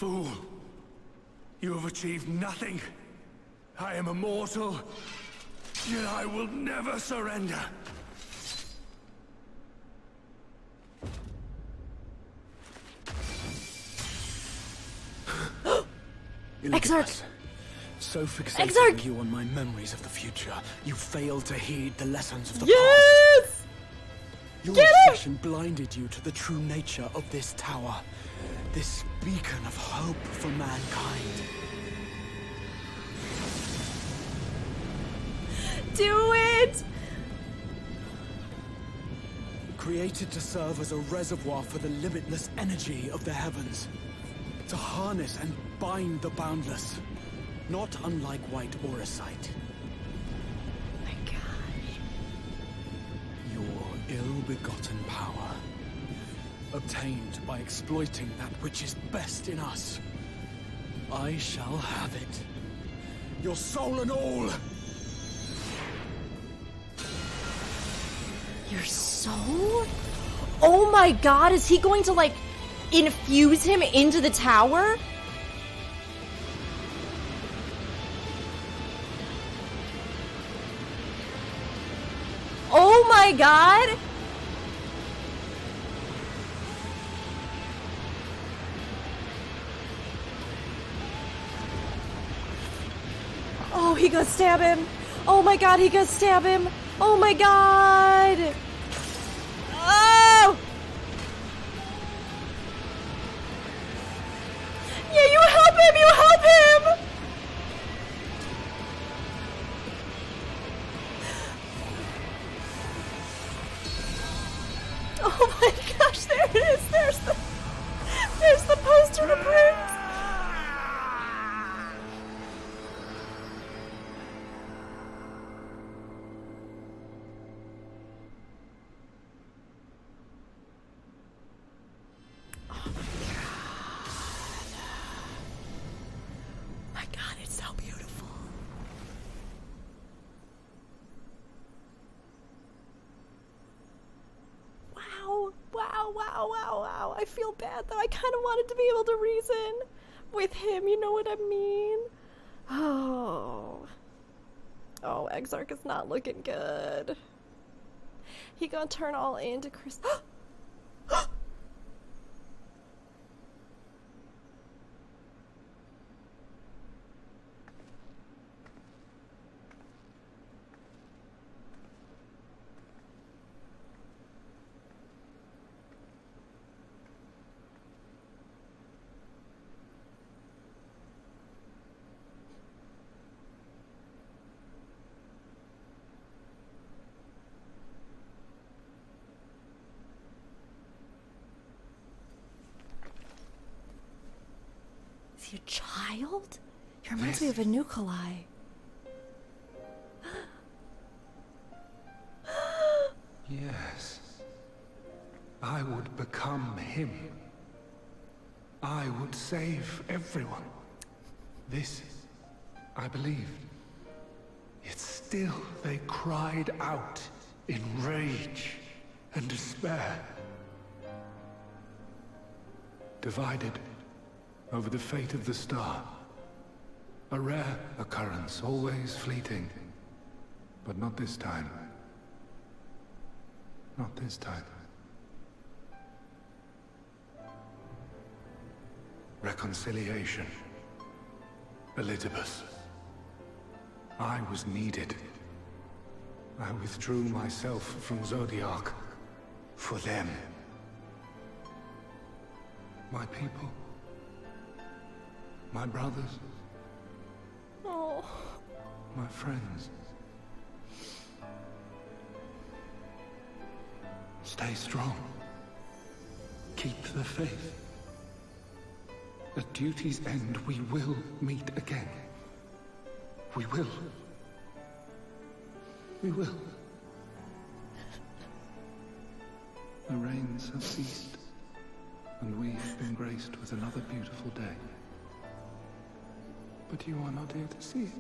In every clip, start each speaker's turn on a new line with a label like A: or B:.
A: Fool! You have achieved nothing. I am immortal, yet I will never surrender.
B: Exarch!
C: So fixating you on my memories of the future, you failed to heed the lessons of the past.
B: Yes!
C: Your obsession blinded you to the true nature of this tower. This beacon of hope for mankind.
B: Do it!
C: Created to serve as a reservoir for the limitless energy of the heavens. To harness and bind the boundless. Not unlike white auracite.
B: My gosh.
C: Your ill-begotten power. Obtained by exploiting that which is best in us. I shall have it. Your soul and all!
B: Your soul? Oh my god, is he going to, like, infuse him into the tower? Oh my god! Oh, he gonna stab him! Oh my god, he gonna stab him! Oh my god! Oh! Yeah, you help him! You help him! Oh my gosh, there it is! There's the poster to print! Wow. I feel bad though. I kind of wanted to be able to reason with him, you know what I mean? Oh, Exarch is not looking good. He gonna turn all into Chris. Is he a child? He reminds me of a nuclei.
A: Yes. I would become him. I would save everyone. This, I believed. Yet still they cried out in rage and despair. Divided over the fate of the star. A rare occurrence, always fleeting. But not this time. Not this time. Reconciliation. Elizabeth. I was needed. I withdrew myself from Zodiark. For them. My people. My brothers.
B: Oh.
A: My friends. Stay strong. Keep the faith. At duty's end, we will meet again. We will. We will. The rains have ceased, and we have been graced with another beautiful day. But you are not here to see it.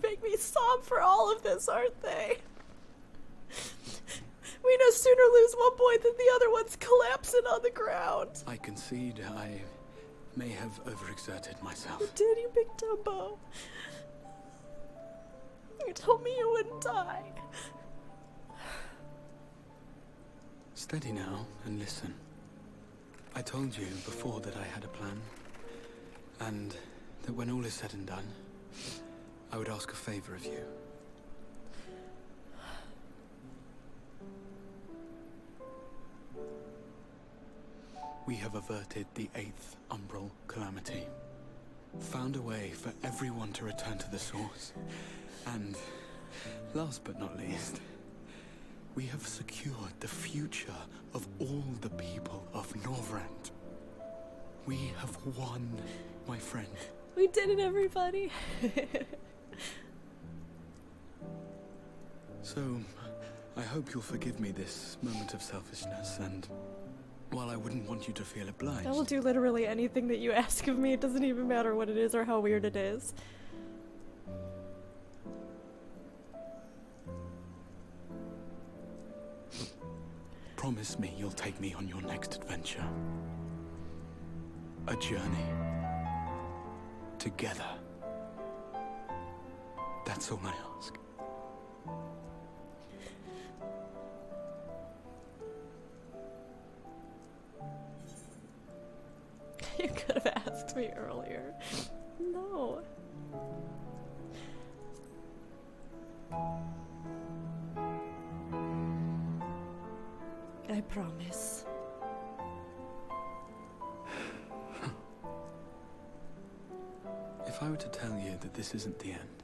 B: make me sob for all of this, aren't they? We no sooner lose one boy than the other one's collapsing on the ground.
C: I concede I may have overexerted myself.
B: You did, you big Dumbo. You told me you wouldn't die.
C: Steady now and listen. I told you before that I had a plan, and that when all is said and done, I would ask a favor of you. We have averted the 8th Umbral calamity, found a way for everyone to return to the source, and, last but not least, we have secured the future of all the people of Norvrend. We have won, my friend.
B: We did it, everybody.
C: So, I hope you'll forgive me this moment of selfishness, and while I wouldn't want you to feel obliged...
B: I will do literally anything that you ask of me. It doesn't even matter what it is or how weird it is.
C: Promise me you'll take me on your next adventure. A journey. Together. That's all I ask.
B: You could have asked me earlier. No. I promise.
C: If I were to tell you that this isn't the end,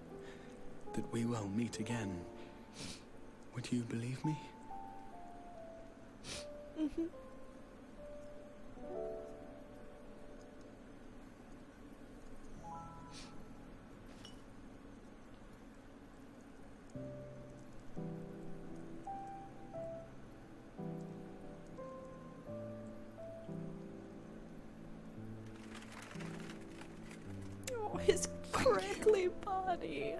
C: that we will meet again, would you believe me?
B: Mm-hmm. Oh, his crackly body.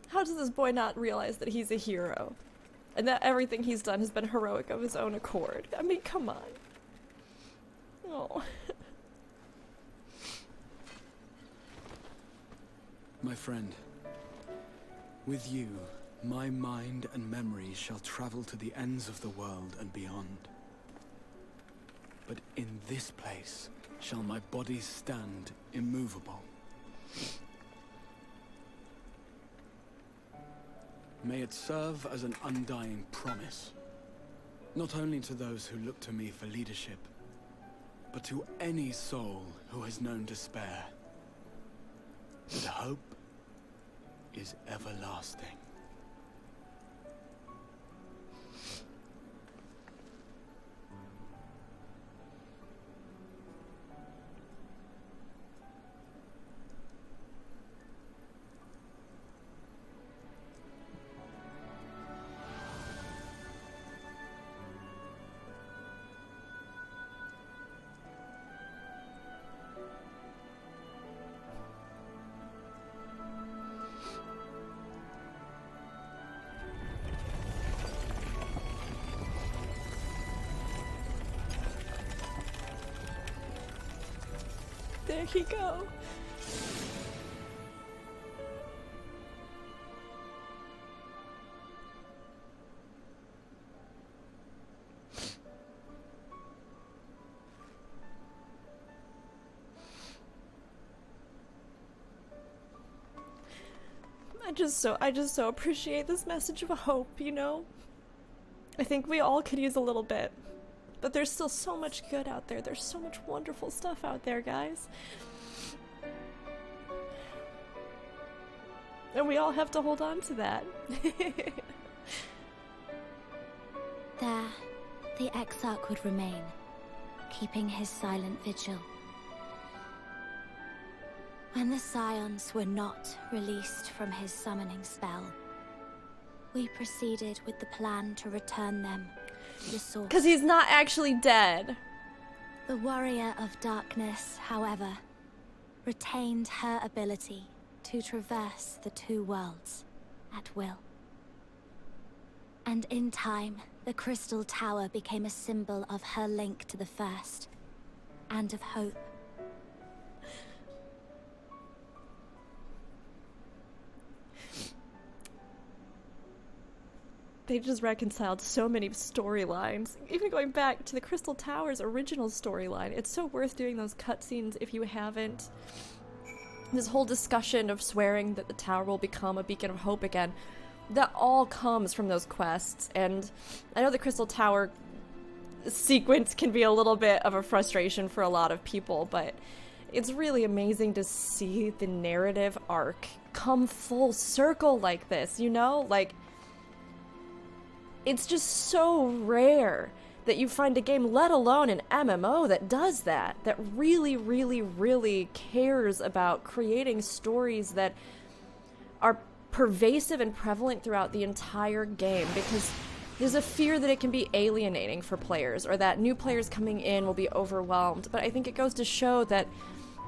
B: How does this boy not realize that he's a hero? And that everything he's done has been heroic of his own accord? I mean, come on. Oh.
C: My friend, with you, my mind and memory shall travel to the ends of the world and beyond. But in this place shall my body stand immovable. May it serve as an undying promise, not only to those who look to me for leadership, but to any soul who has known despair, that hope is everlasting.
B: There he go. I just so appreciate this message of hope, you know? I think we all could use a little bit. But there's still so much good out there. There's so much wonderful stuff out there, guys. And we all have to hold on to that.
D: There, the Exarch would remain, keeping his silent vigil. When the Scions were not released from his summoning spell, we proceeded with the plan to return them to the source.
B: Because he's not actually dead.
D: The Warrior of Darkness, however, retained her ability to traverse the two worlds at will. And in time, the Crystal Tower became a symbol of her link to the First, and of hope.
B: They just reconciled so many storylines. Even going back to the Crystal Tower's original storyline, it's so worth doing those cutscenes if you haven't. This whole discussion of swearing that the tower will become a beacon of hope again, that all comes from those quests. And I know the Crystal Tower sequence can be a little bit of a frustration for a lot of people, but it's really amazing to see the narrative arc come full circle like this, you know? Like, it's just so rare that you find a game, let alone an MMO, that does that. That really, really, really cares about creating stories that are pervasive and prevalent throughout the entire game, because there's a fear that it can be alienating for players, or that new players coming in will be overwhelmed. But I think it goes to show that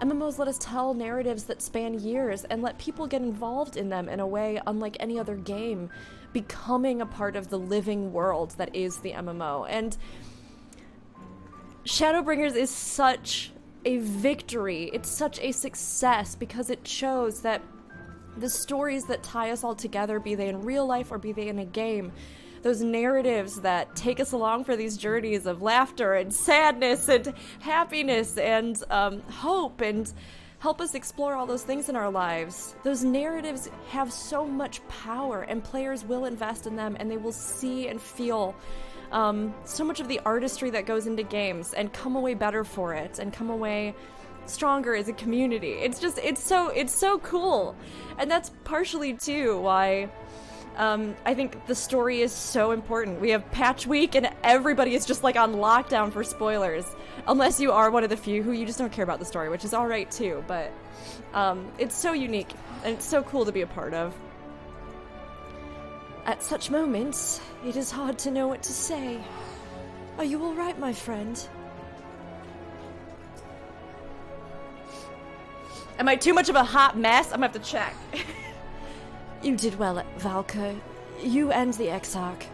B: MMOs let us tell narratives that span years and let people get involved in them in a way unlike any other game, becoming a part of the living world that is the MMO. And Shadowbringers is such a victory, it's such a success, because it shows that the stories that tie us all together, be they in real life or be they in a game, those narratives that take us along for these journeys of laughter and sadness and happiness and hope, and help us explore all those things in our lives. Those narratives have so much power, and players will invest in them, and they will see and feel so much of the artistry that goes into games and come away better for it and come away stronger as a community. It's just, it's so cool. And that's partially too why I think the story is so important. We have patch week and everybody is just like on lockdown for spoilers. Unless you are one of the few who you just don't care about the story, which is alright too, but it's so unique and it's so cool to be a part of. At such moments, it is hard to know what to say. Are you alright, my friend? Am I too much of a hot mess? I'm gonna have to check. You did well, Valka. You and the Exarch.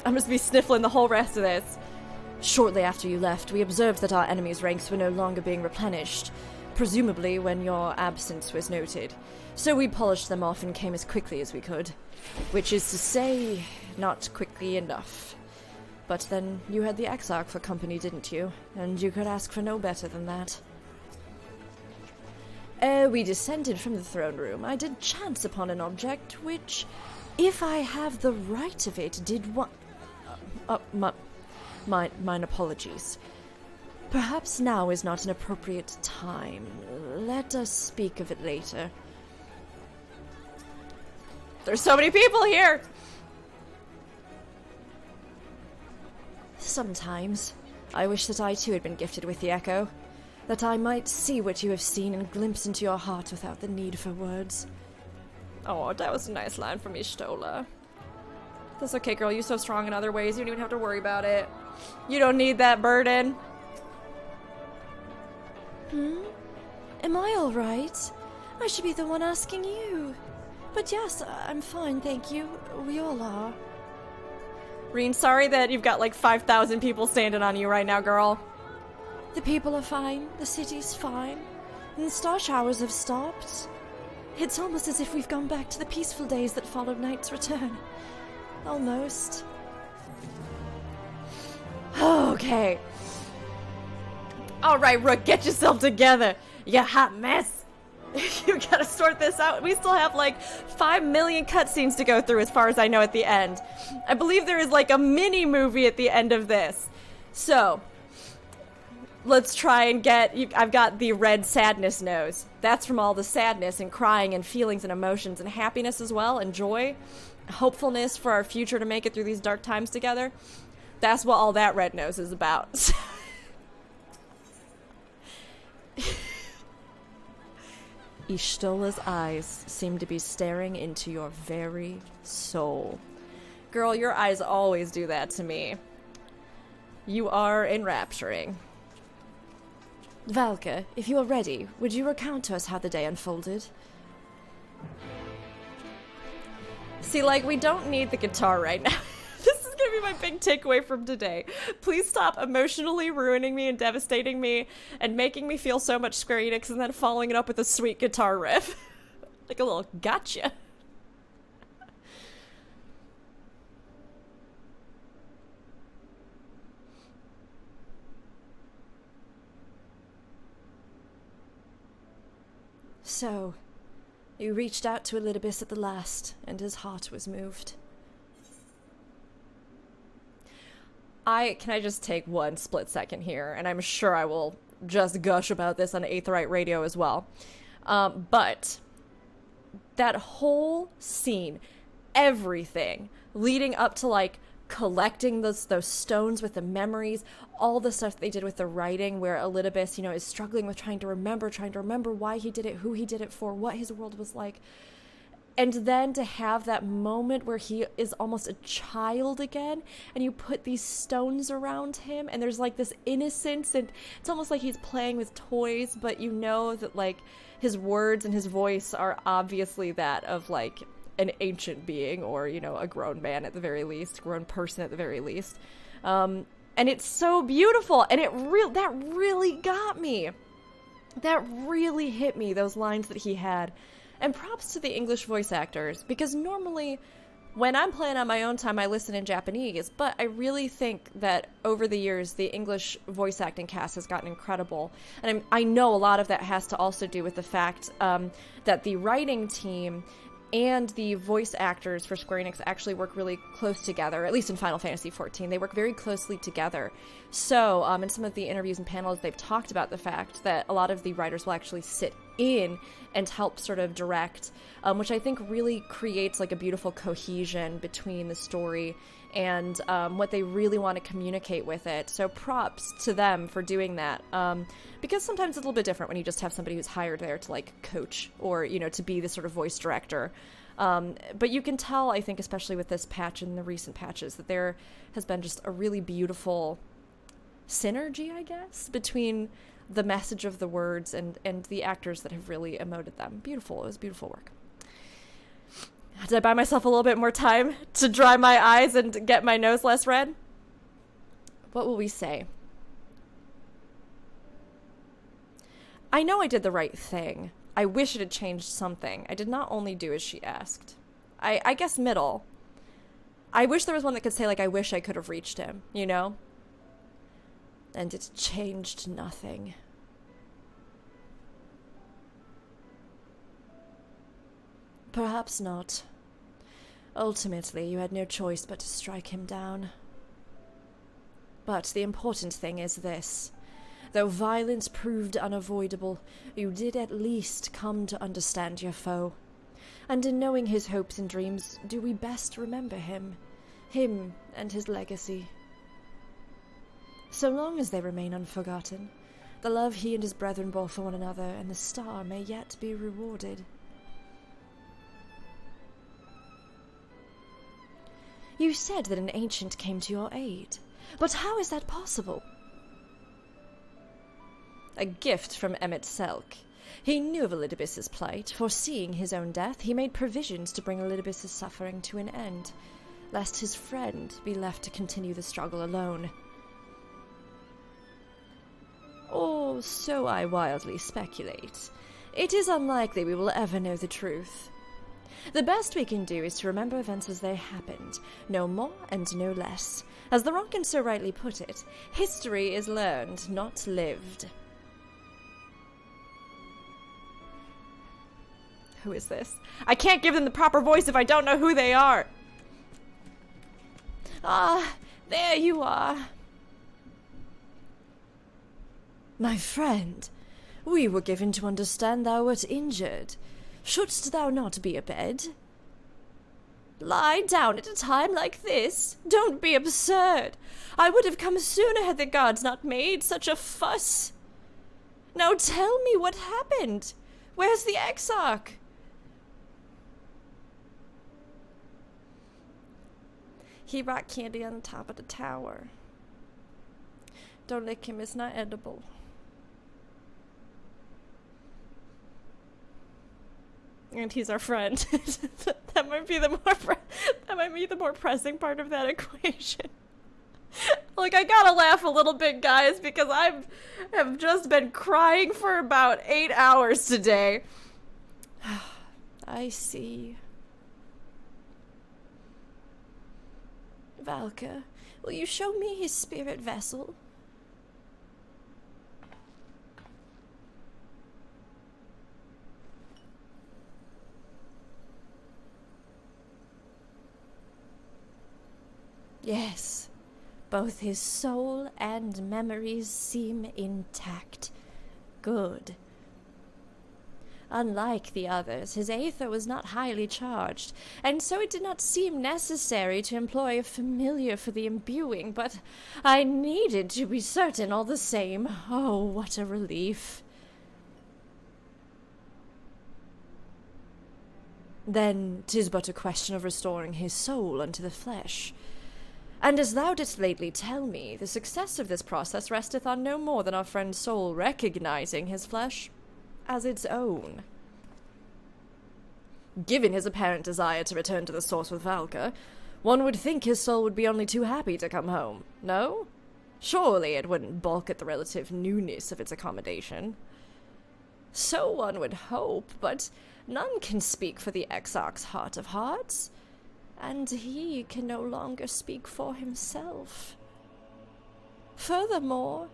B: I must be sniffling the whole rest of this. Shortly after you left, we observed that our enemy's ranks were no longer being replenished, presumably when your absence was noted. So we polished them off and came as quickly as we could. Which is to say, not quickly enough. But then you had the Exarch for company, didn't you? And you could ask for no better than that. Ere we descended from the throne room, I did chance upon an object which, if I have the right of it, did what... mine apologies. Perhaps now is not an appropriate time. Let us speak of it later. There's so many people here! Sometimes, I wish that I too had been gifted with the echo, that I might see what you have seen and glimpse into your heart without the need for words. Oh, that was a nice line from Ishtola. That's okay, girl. You're so strong in other ways. You don't even have to worry about it. You don't need that burden. Am I alright? I should be the one asking you. But yes, I'm fine, thank you. We all are. Ryne, sorry that you've got like 5,000 people standing on you right now, girl. The people are fine, the city's fine, and the star showers have stopped. It's almost as if we've gone back to the peaceful days that followed Knight's return. Almost. Okay. Alright, Rook, get yourself together, you hot mess. You gotta sort this out. We still have like 5 million cutscenes to go through as far as I know at the end. I believe there is like a mini movie at the end of this. So, let's try and get... I've got the red sadness nose. That's from all the sadness and crying and feelings and emotions and happiness as well, and joy. Hopefulness for our future to make it through these dark times together. That's what all that red nose is about. Ishtola's eyes seem to be staring into your very soul. Girl, your eyes always do that to me. You are enrapturing. Valka, if you are ready, would you recount to us how the day unfolded? See, like, we don't need the guitar right now. This is gonna be my big takeaway from today. Please stop emotionally ruining me and devastating me and making me feel so much Square Enix and then following it up with a sweet guitar riff. Like a little gotcha. So, you reached out to Elidibus at the last, and his heart was moved. Can I just take one split second here, and I'm sure I will just gush about this on Aetherite Radio as well. But that whole scene, everything leading up to, like, collecting those stones with the memories, all the stuff they did with the writing where Elidibus, you know, is struggling with trying to remember why he did it, who he did it for, what his world was like. And then to have that moment where he is almost a child again, and you put these stones around him, and there's like this innocence, and it's almost like he's playing with toys, but you know that like his words and his voice are obviously that of like an ancient being, or, you know, a grown man at the very least, grown person at the very least. And it's so beautiful, and that really got me. That really hit me, those lines that he had. And props to the English voice actors, because normally when I'm playing on my own time, I listen in Japanese, but I really think that over the years, the English voice acting cast has gotten incredible. And I know a lot of that has to also do with the fact that the writing team and the voice actors for Square Enix actually work really close together, at least in Final Fantasy XIV. They work very closely together. So, in some of the interviews and panels, they've talked about the fact that a lot of the writers will actually sit in and help sort of direct, which I think really creates like a beautiful cohesion between the story and what they really want to communicate with it. So props to them for doing that, because sometimes it's a little bit different when you just have somebody who's hired there to like coach or, you know, to be the sort of voice director. But you can tell, I think, especially with this patch and the recent patches, that there has been just a really beautiful synergy, I guess, between the message of the words and the actors that have really emoted them. Beautiful. It was beautiful work. Did I buy myself a little bit more time to dry my eyes and get my nose less red? What will we say? I know I did the right thing. I wish it had changed something. I did not only do as she asked. I guess middle. I wish there was one that could say, like, I wish I could have reached him, you know? And it changed nothing. Perhaps not. Ultimately, you had no choice but to strike him down. But the important thing is this. Though violence proved unavoidable, you did at least come to understand your foe. And in knowing his hopes and dreams, do we best remember him and his legacy. So long as they remain unforgotten, the love he and his brethren bore for one another and the star may yet be rewarded. You said that an ancient came to your aid, but how is that possible? A gift from Emmett Selk. He knew of Elidibus's plight. Foreseeing his own death, he made provisions to bring Elidibus's suffering to an end, lest his friend be left to continue the struggle alone. Or so I wildly speculate. It is unlikely we will ever know the truth. The best we can do is to remember events as they happened, no more and no less. As the Ronkin so rightly put it, history is learned, not lived. Who is this? I can't give them the proper voice if I don't know who they are! Ah, there you are. My friend, we were given to understand thou wert injured. Shouldst thou not be abed? Lie down at a time like this? Don't be absurd. I would have come sooner had the gods not made such a fuss. Now tell me what happened. Where's the Exarch? He brought candy on the top of the tower. Don't lick him, it's not edible. And he's our friend. That might be the more pressing part of that equation. Like, I gotta laugh a little bit, guys, because have just been crying for about 8 hours today. I see. Valka, will you show me his spirit vessel? Yes, both his soul and memories seem intact. Good. Unlike the others, his aether was not highly charged, and so it did not seem necessary to employ a familiar for the imbuing, but I needed to be certain all the same. Oh, what a relief. Then 'tis but a question of restoring his soul unto the flesh. And as thou didst lately tell me, the success of this process resteth on no more than our friend's soul recognizing his flesh as its own. Given his apparent desire to return to the source with Valka, one would think his soul would be only too happy to come home, no? Surely it wouldn't balk at the relative newness of its accommodation. So one would hope, but none can speak for the Exarch's heart of hearts, and he can no longer speak for himself. Furthermore,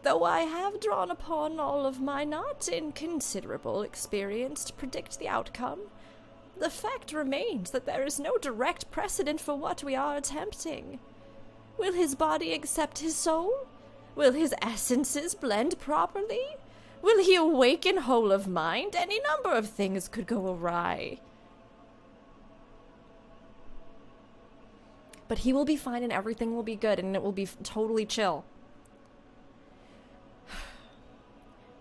B: though I have drawn upon all of my not inconsiderable experience to predict the outcome, the fact remains that there is no direct precedent for what we are attempting. Will his body accept his soul? Will his essences blend properly? Will he awaken whole of mind? Any number of things could go awry. But he will be fine and everything will be good and it will be totally chill.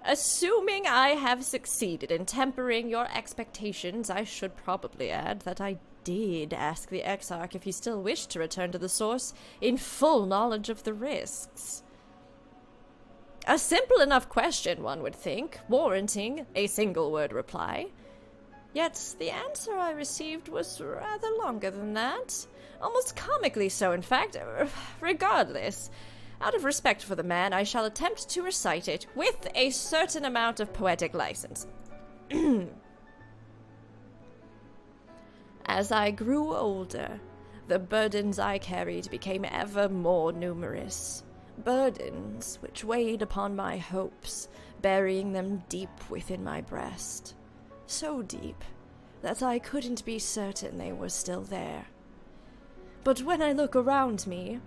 B: Assuming I have succeeded in tempering your expectations, I should probably add that I did ask the Exarch if he still wished to return to the source in full knowledge of the risks. A simple enough question, one would think, warranting a single-word reply. Yet the answer I received was rather longer than that. Almost comically so, in fact. Regardless, out of respect for the man, I shall attempt to recite it with a certain amount of poetic license. As I grew older, the burdens I carried became ever more numerous. Burdens which weighed upon my hopes, burying them deep within my breast. So deep that I couldn't be certain they were still there. But when I look around me,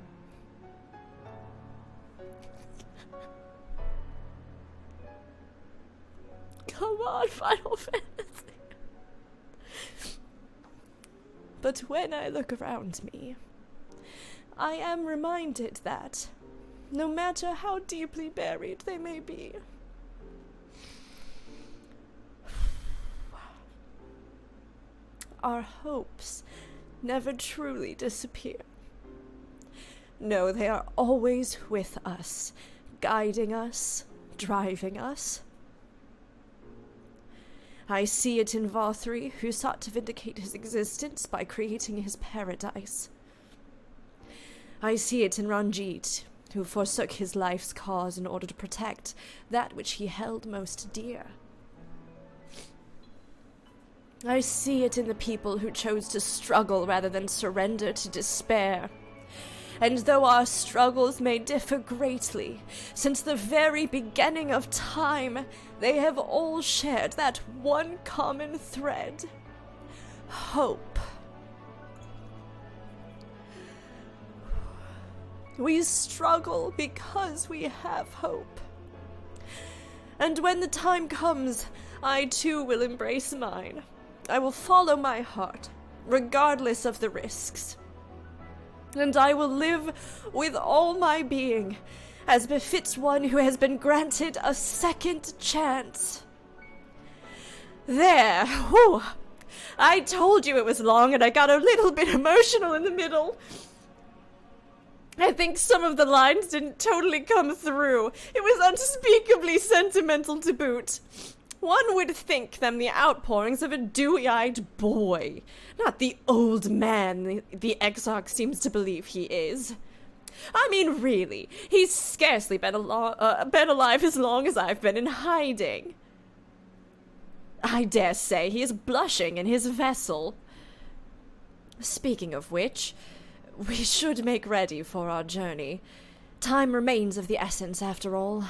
B: come on, Final Fantasy. But when I look around me, I am reminded that, no matter how deeply buried they may be, our hopes never truly disappear. No, they are always with us, guiding us, driving us. I see it in Vothri, who sought to vindicate his existence by creating his paradise. I see it in Ranjit, who forsook his life's cause in order to protect that which he held most dear. I see it in the people who chose to struggle rather than surrender to despair. And though our struggles may differ greatly, since the very beginning of time, they have all shared that one common thread: hope. We struggle because we have hope. And when the time comes, I too will embrace mine. I will follow my heart, regardless of the risks. And I will live with all my being, as befits one who has been granted a second chance. There! Whew. I told you it was long, and I got a little bit emotional in the middle. I think some of the lines didn't totally come through. It was unspeakably sentimental to boot. One would think them the outpourings of a dewy-eyed boy, not the old man the Exarch seems to believe he is. I mean, really, he's scarcely been alive as long as I've been in hiding. I dare say he is blushing in his vessel. Speaking of which, we should make ready for our journey. Time remains of the essence, after all.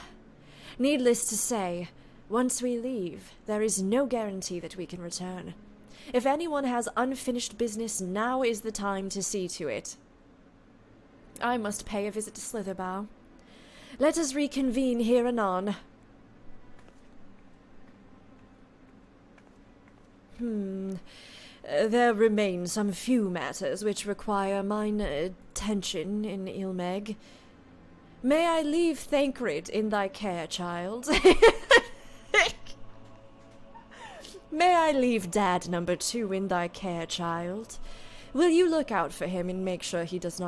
B: Needless to say, once we leave, there is no guarantee that we can return. If anyone has unfinished business, now is the time to see to it. I must pay a visit to Slitherbough. Let us reconvene here anon. There remain some few matters which require mine attention in Il Mheg. May I leave Thancred in thy care, child? May I leave Dad number 2 in thy care, child? Will you look out for him and make sure he doth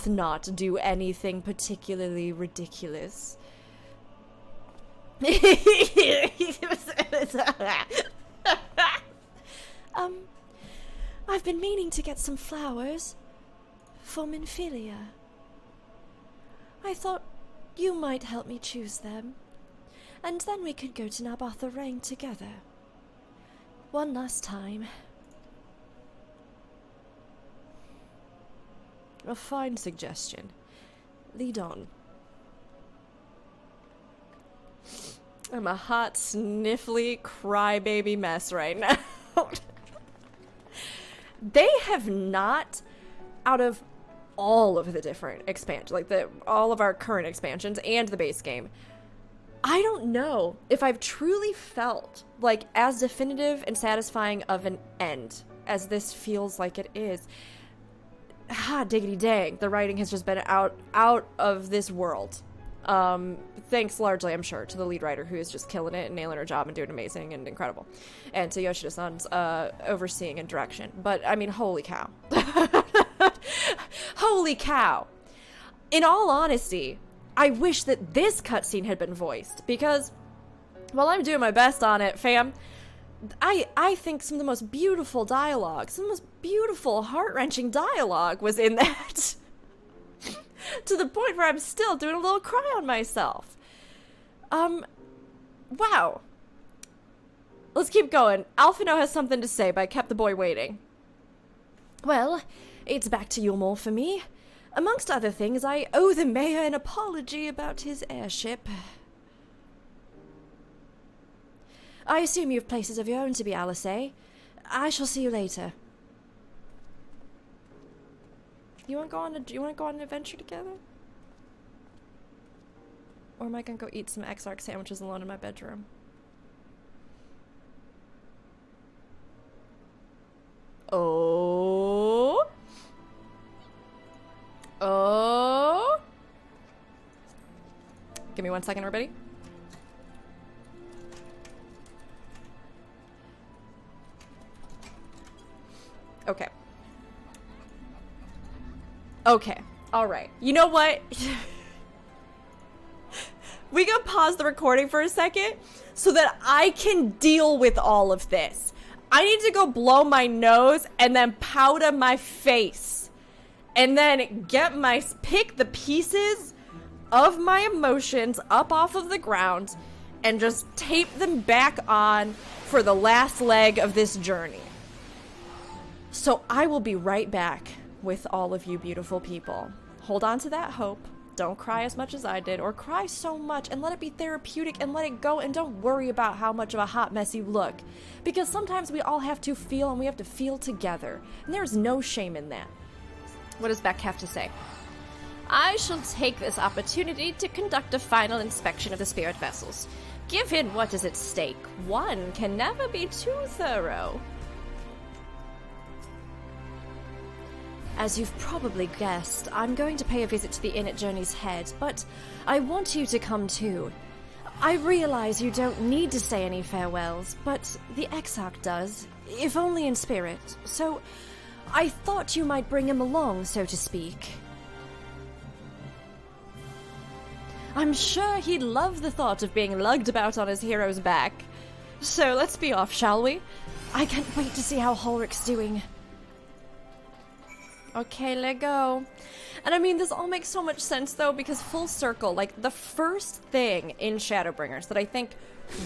B: not do anything particularly ridiculous? I've been meaning to get some flowers for Minfilia. I thought you might help me choose them, and then we could go to Amh Araeng together. One last time. A fine suggestion. Lead on. I'm a hot, sniffly, crybaby mess right now. They have not, out of all of the different expansions, like all of our current expansions and the base game, I don't know if I've truly felt like as definitive and satisfying of an end as this feels like it is. Diggity dang, the writing has just been out of this world. Thanks largely, I'm sure, to the lead writer who is just killing it and nailing her job and doing amazing and incredible. And to Yoshida-san's overseeing and direction. But, I mean, holy cow. Holy cow. In all honesty, I wish that this cutscene had been voiced, because while I'm doing my best on it, fam, I think some of the most beautiful dialogue, some of the most beautiful, heart-wrenching dialogue was in that. To the point where I'm still doing a little cry on myself. Wow. Let's keep going. Alphino has something to say, but I kept the boy waiting. Well, it's back to Eulmore for me. Amongst other things, I owe the mayor an apology about his airship. I assume you have places of your own to be, Alice. I shall see you later. You want to go on an adventure together? Or am I gonna go eat some Exarch sandwiches alone in my bedroom? Oh. Oh. Give me 1 second, everybody. Okay. Okay. Alright. You know what? We gonna pause the recording for a second so that I can deal with all of this. I need to go blow my nose and then powder my face. And then pick the pieces of my emotions up off of the ground and just tape them back on for the last leg of this journey. So I will be right back with all of you beautiful people. Hold on to that hope. Don't cry as much as I did, or cry so much and let it be therapeutic and let it go, and don't worry about how much of a hot mess you look. Because sometimes we all have to feel, and we have to feel together. And there's no shame in that. What does Beck have to say? I shall take this opportunity to conduct a final inspection of the spirit vessels. Given what is at stake, one can never be too thorough. As you've probably guessed, I'm going to pay a visit to the inn at Journey's Head, but I want you to come too. I realize you don't need to say any farewells, but the Exarch does, if only in spirit, so I thought you might bring him along, so to speak. I'm sure he'd love the thought of being lugged about on his hero's back. So let's be off, shall we? I can't wait to see how Ulrich's doing. Okay, let go. And I mean, this all makes so much sense, though, because full circle, like, the first thing in Shadowbringers that I think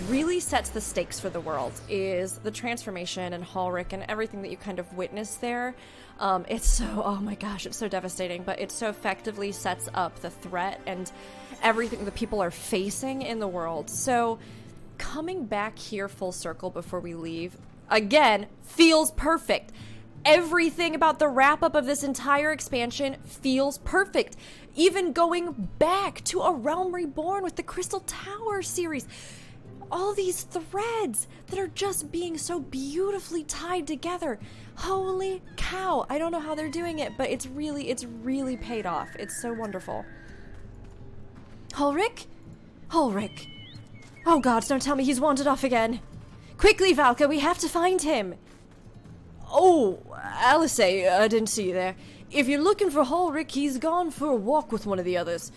B: really sets the stakes for the world is the transformation and Ulrich and everything that you kind of witness there. It's so, oh my gosh, it's so devastating, but it so effectively sets up the threat and everything that people are facing in the world. So, coming back here full circle before we leave, again, feels perfect. Everything about the wrap-up of this entire expansion feels perfect. Even going back to A Realm Reborn with the Crystal Tower series. All these threads that are just being so beautifully tied together. Holy cow. I don't know how they're doing it, but it's really paid off. It's so wonderful. Ulrich? Ulrich. Oh gods, don't tell me he's wandered off again. Quickly, Valka, we have to find him. Oh, Alice, I didn't see you there. If you're looking for Ulrich, he's gone for a walk with one of the others.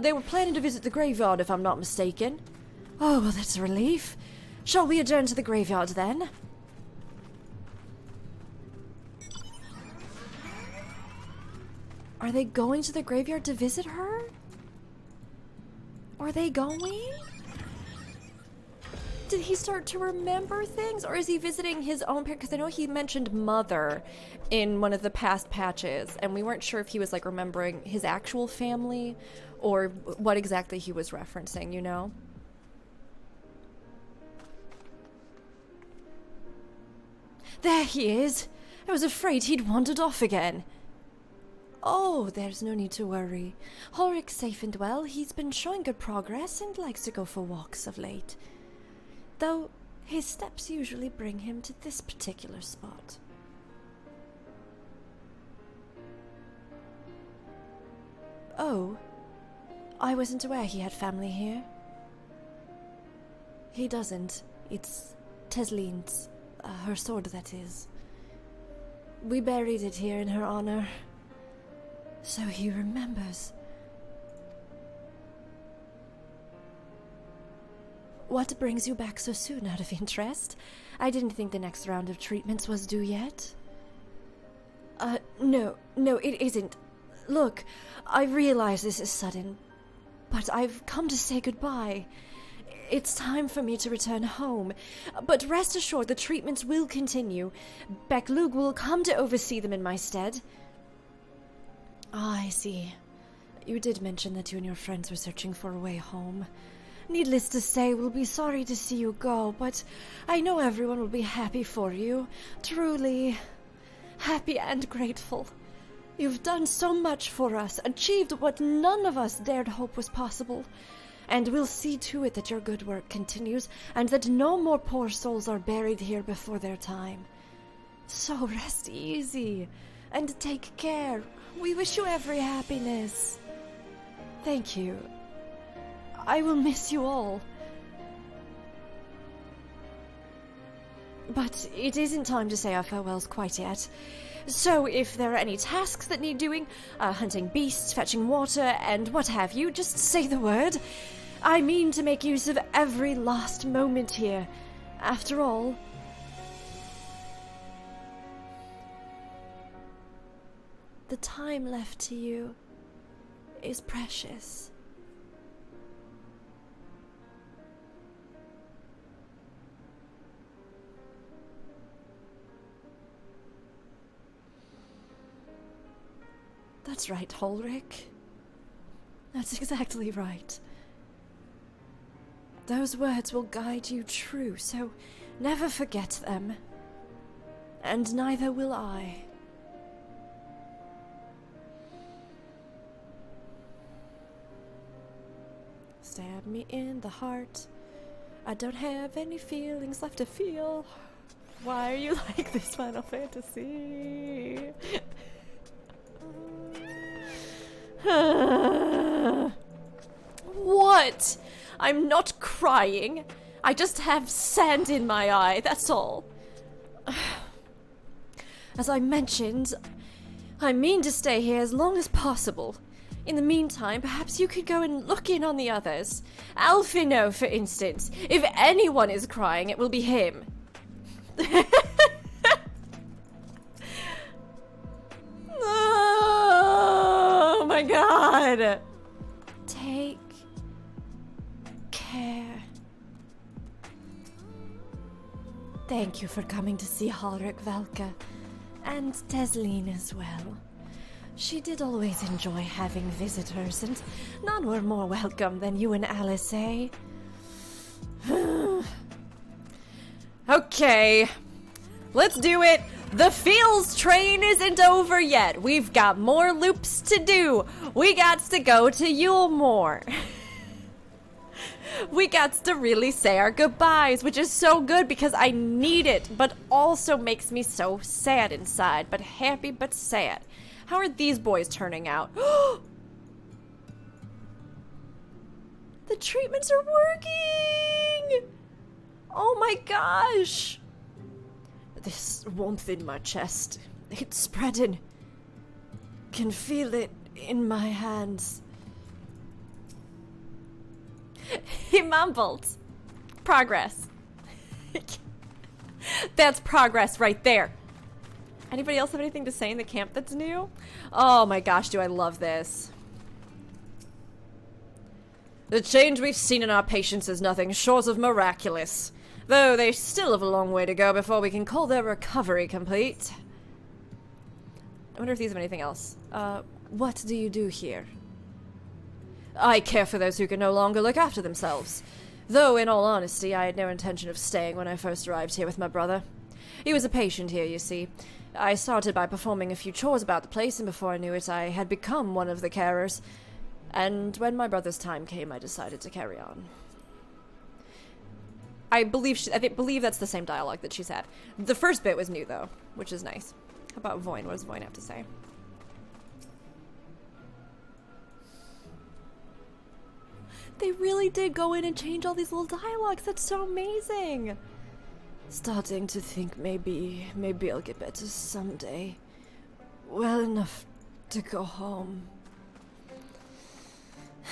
B: They were planning to visit the graveyard, if I'm not mistaken. Oh, well, that's a relief. Shall we adjourn to the graveyard, then? Are they going to the graveyard to visit her? Are they going? Did he start to remember things, or is he visiting his own parent? Because I know he mentioned mother in one of the past patches, and we weren't sure if he was like remembering his actual family or what exactly he was referencing, you know? There he is! I was afraid he'd wandered off again. Oh, there's no need to worry. Ulrich's safe and well. He's been showing good progress and likes to go for walks of late. Though his steps usually bring him to this particular spot. Oh, I wasn't aware he had family here. He doesn't. It's Teslin's, her sword, that is. We buried it here in her honor. So he remembers. What brings you back so soon, out of interest? I didn't think the next round of treatments was due yet. No, it isn't. Look, I realize this is sudden, but I've come to say goodbye. It's time for me to return home, but rest assured the treatments will continue. Beklug will come to oversee them in my stead. Ah, I see. You did mention that you and your friends were searching for a way home. Needless to say, we'll be sorry to see you go, but I know everyone will be happy for you. Truly happy and grateful. You've done so much for us, achieved what none of us dared hope was possible. And we'll see to it that your good work continues, and that no more poor souls are buried here before their time. So rest easy, and take care. We wish you every happiness. Thank you. I will miss you all. But it isn't time to say our farewells quite yet. So if there are any tasks that need doing, hunting beasts, fetching water, and what have you, just say the word. I mean to make use of every last moment here. After all, the time left to you is precious. That's right, Ulrich. That's exactly right. Those words will guide you true, so never forget them. And neither will I. Stab me in the heart. I don't have any feelings left to feel. Why are you like this, Final Fantasy? What? I'm not crying. I just have sand in my eye, that's all. As I mentioned, I mean to stay here as long as possible. In the meantime, perhaps you could go and look in on the others. Alphino, for instance. If anyone is crying, it will be him. Oh my god. Take care. Thank you for coming to see Halric Velka. And Tesleen as well. She did always enjoy having visitors, and none were more welcome than you and Alice, eh? Okay, let's do it. The Fields train isn't over yet. We've got more loops to do. We got to go to Eulmore. We got to really say our goodbyes, which is so good because I need it, but also makes me so sad inside, but happy but sad. How are these boys turning out? The treatments are working! Oh my gosh! This warmth in my chest, it's spreading. Can feel it in my hands. He mumbled. Progress. That's progress right there. Anybody else have anything to say in the camp that's new? Oh my gosh, do I love this. The change we've seen in our patients is nothing short of miraculous. Though they still have a long way to go before we can call their recovery complete. I wonder if these have anything else. What do you do here? I care for those who can no longer look after themselves. Though, in all honesty, I had no intention of staying when I first arrived here with my brother. He was a patient here, you see. I started by performing a few chores about the place, and before I knew it, I had become one of the carers. And when my brother's time came, I decided to carry on. I believe that's the same dialogue that she's had. The first bit was new, though, which is nice. How about Voin? What does Voin have to say? They really did go in and change all these little dialogues. That's so amazing. Starting to think maybe I'll get better someday. Well enough to go home.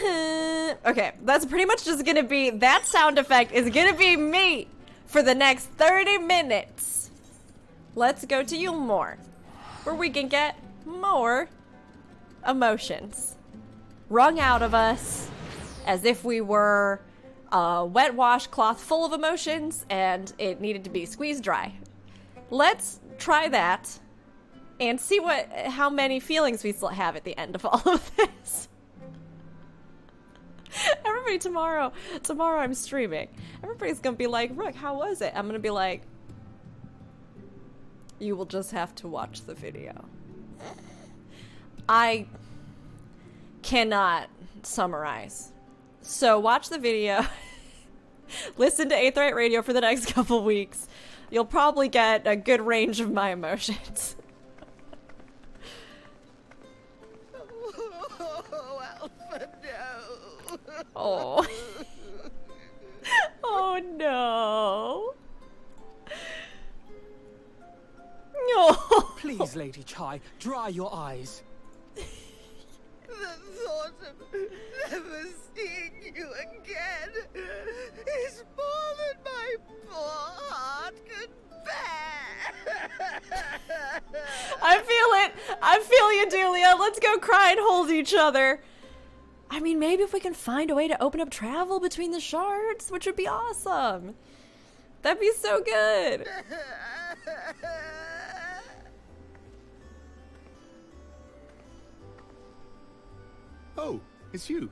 B: Okay, that's pretty much just gonna be, that sound effect is gonna be me for the next 30 minutes. Let's go to Eulmore, where we can get more emotions wrung out of us as if we were a wet washcloth full of emotions and it needed to be squeezed dry. Let's try that and see how many feelings we still have at the end of all of this. Everybody, tomorrow I'm streaming. Everybody's gonna be like, Rook, how was it? I'm gonna be like, you will just have to watch the video. I cannot summarize. So watch the video, listen to Aetheryte Radio for the next couple weeks. You'll probably get a good range of my emotions.
E: Oh, Alpha, no.
B: Oh. Oh no. No.
C: Please, Lady Chai, dry your eyes.
E: The thought of never seeing you again is more than my poor heart can bear.
B: I feel you, Julia. Let's go cry and hold each other. I mean, maybe if we can find a way to open up travel between the shards, which would be awesome. That'd be so good.
F: Oh, it's you.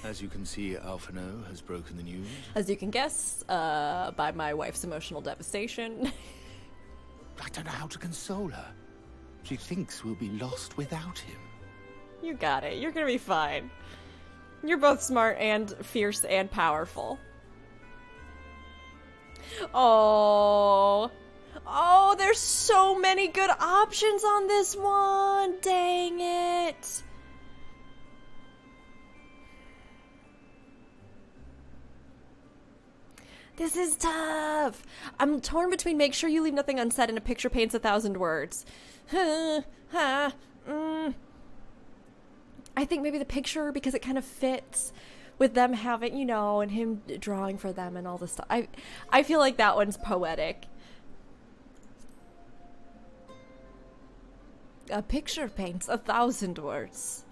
F: As you can see, Alphino has broken the news.
B: As you can guess, by my wife's emotional devastation.
F: I don't know how to console her. She thinks we'll be lost without him.
B: You got it. You're gonna be fine. You're both smart and fierce and powerful. Oh. Oh, there's so many good options on this one. Dang it. This is tough. I'm torn between make sure you leave nothing unsaid and a picture paints 1,000 words. I think maybe the picture, because it kind of fits with them having, you know, and him drawing for them and all this stuff. I feel like that one's poetic. A picture paints 1,000 words.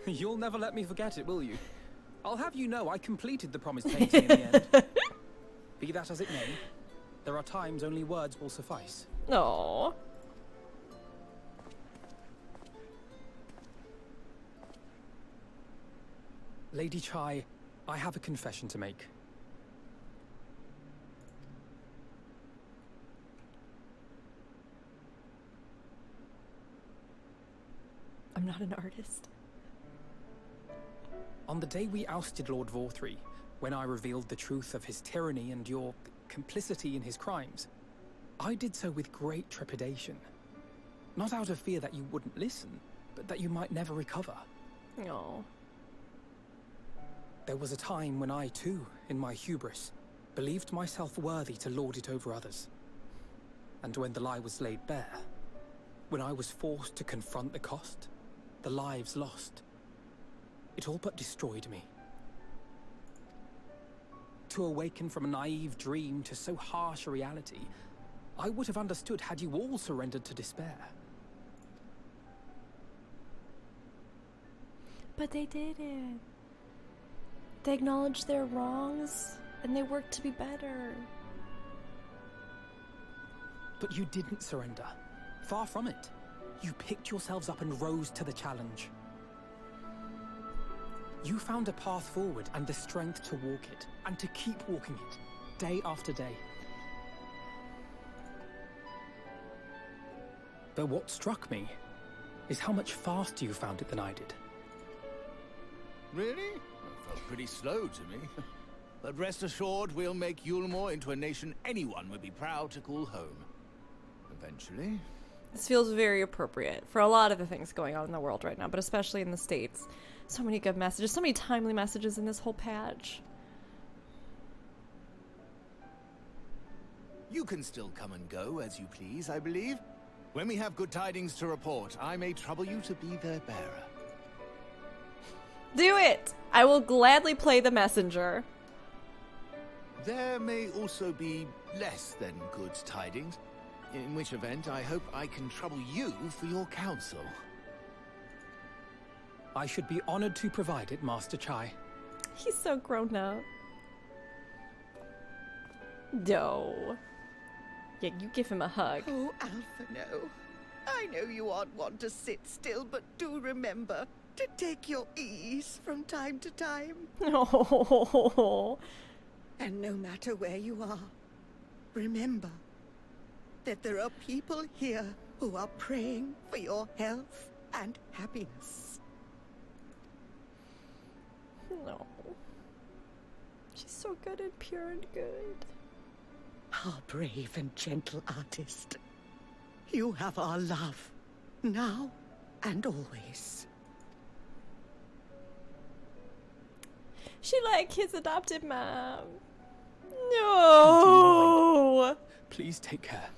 G: You'll never let me forget it, will you? I'll have you know I completed the promised painting in the end. Be that as it may, there are times only words will suffice.
B: Aww.
G: Lady Chai, I have a confession to make.
B: I'm not an artist.
G: On the day we ousted Lord Vorthree, when I revealed the truth of his tyranny and your complicity in his crimes, I did so with great trepidation. Not out of fear that you wouldn't listen, but that you might never recover.
B: No.
G: There was a time when I too, in my hubris, believed myself worthy to lord it over others. And when the lie was laid bare, when I was forced to confront the cost, the lives lost, it all but destroyed me. To awaken from a naive dream to so harsh a reality, I would have understood had you all surrendered to despair.
B: But they didn't. They acknowledged their wrongs, and they worked to be better.
G: But you didn't surrender. Far from it. You picked yourselves up and rose to the challenge. You found a path forward and the strength to walk it, and to keep walking it, day after day. But what struck me is how much faster you found it than I did.
F: Really? That felt pretty slow to me. But rest assured, we'll make Eulmore into a nation anyone would be proud to call home. Eventually.
B: This feels very appropriate for a lot of the things going on in the world right now, but especially in the States. So many good messages, so many timely messages in this whole patch.
F: You can still come and go as you please, I believe. When we have good tidings to report, I may trouble you to be their bearer.
B: Do it! I will gladly play the messenger.
F: There may also be less than good tidings, in which event I hope I can trouble you for your counsel.
G: I should be honored to provide it, Master Chai.
B: He's so grown up. No. Yeah, you give him a hug.
E: Oh, Alphino, I know you aren't one to sit still, but do remember to take your ease from time to time.
B: Oh.
E: And no matter where you are, remember that there are people here who are praying for your health and happiness.
B: No. She's so good and pure and good.
E: Our brave and gentle artist. You have our love, now and always.
B: She like his adopted mom. No.
G: Please take care.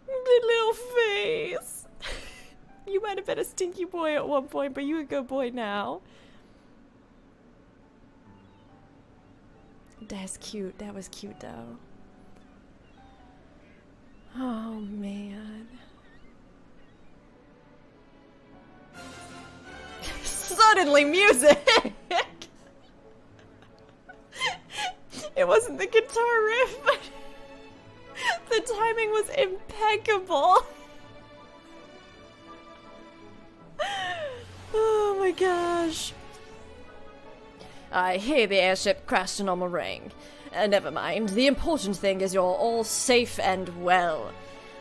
B: The little face. You might have been a stinky boy at one point, but you're a good boy now. That's cute. That was cute, though. Oh, man. Suddenly, music! It wasn't the guitar riff, but the timing was impeccable. Oh my gosh. I hear the airship crashed in Amh Araeng. Never mind. The important thing is you're all safe and well.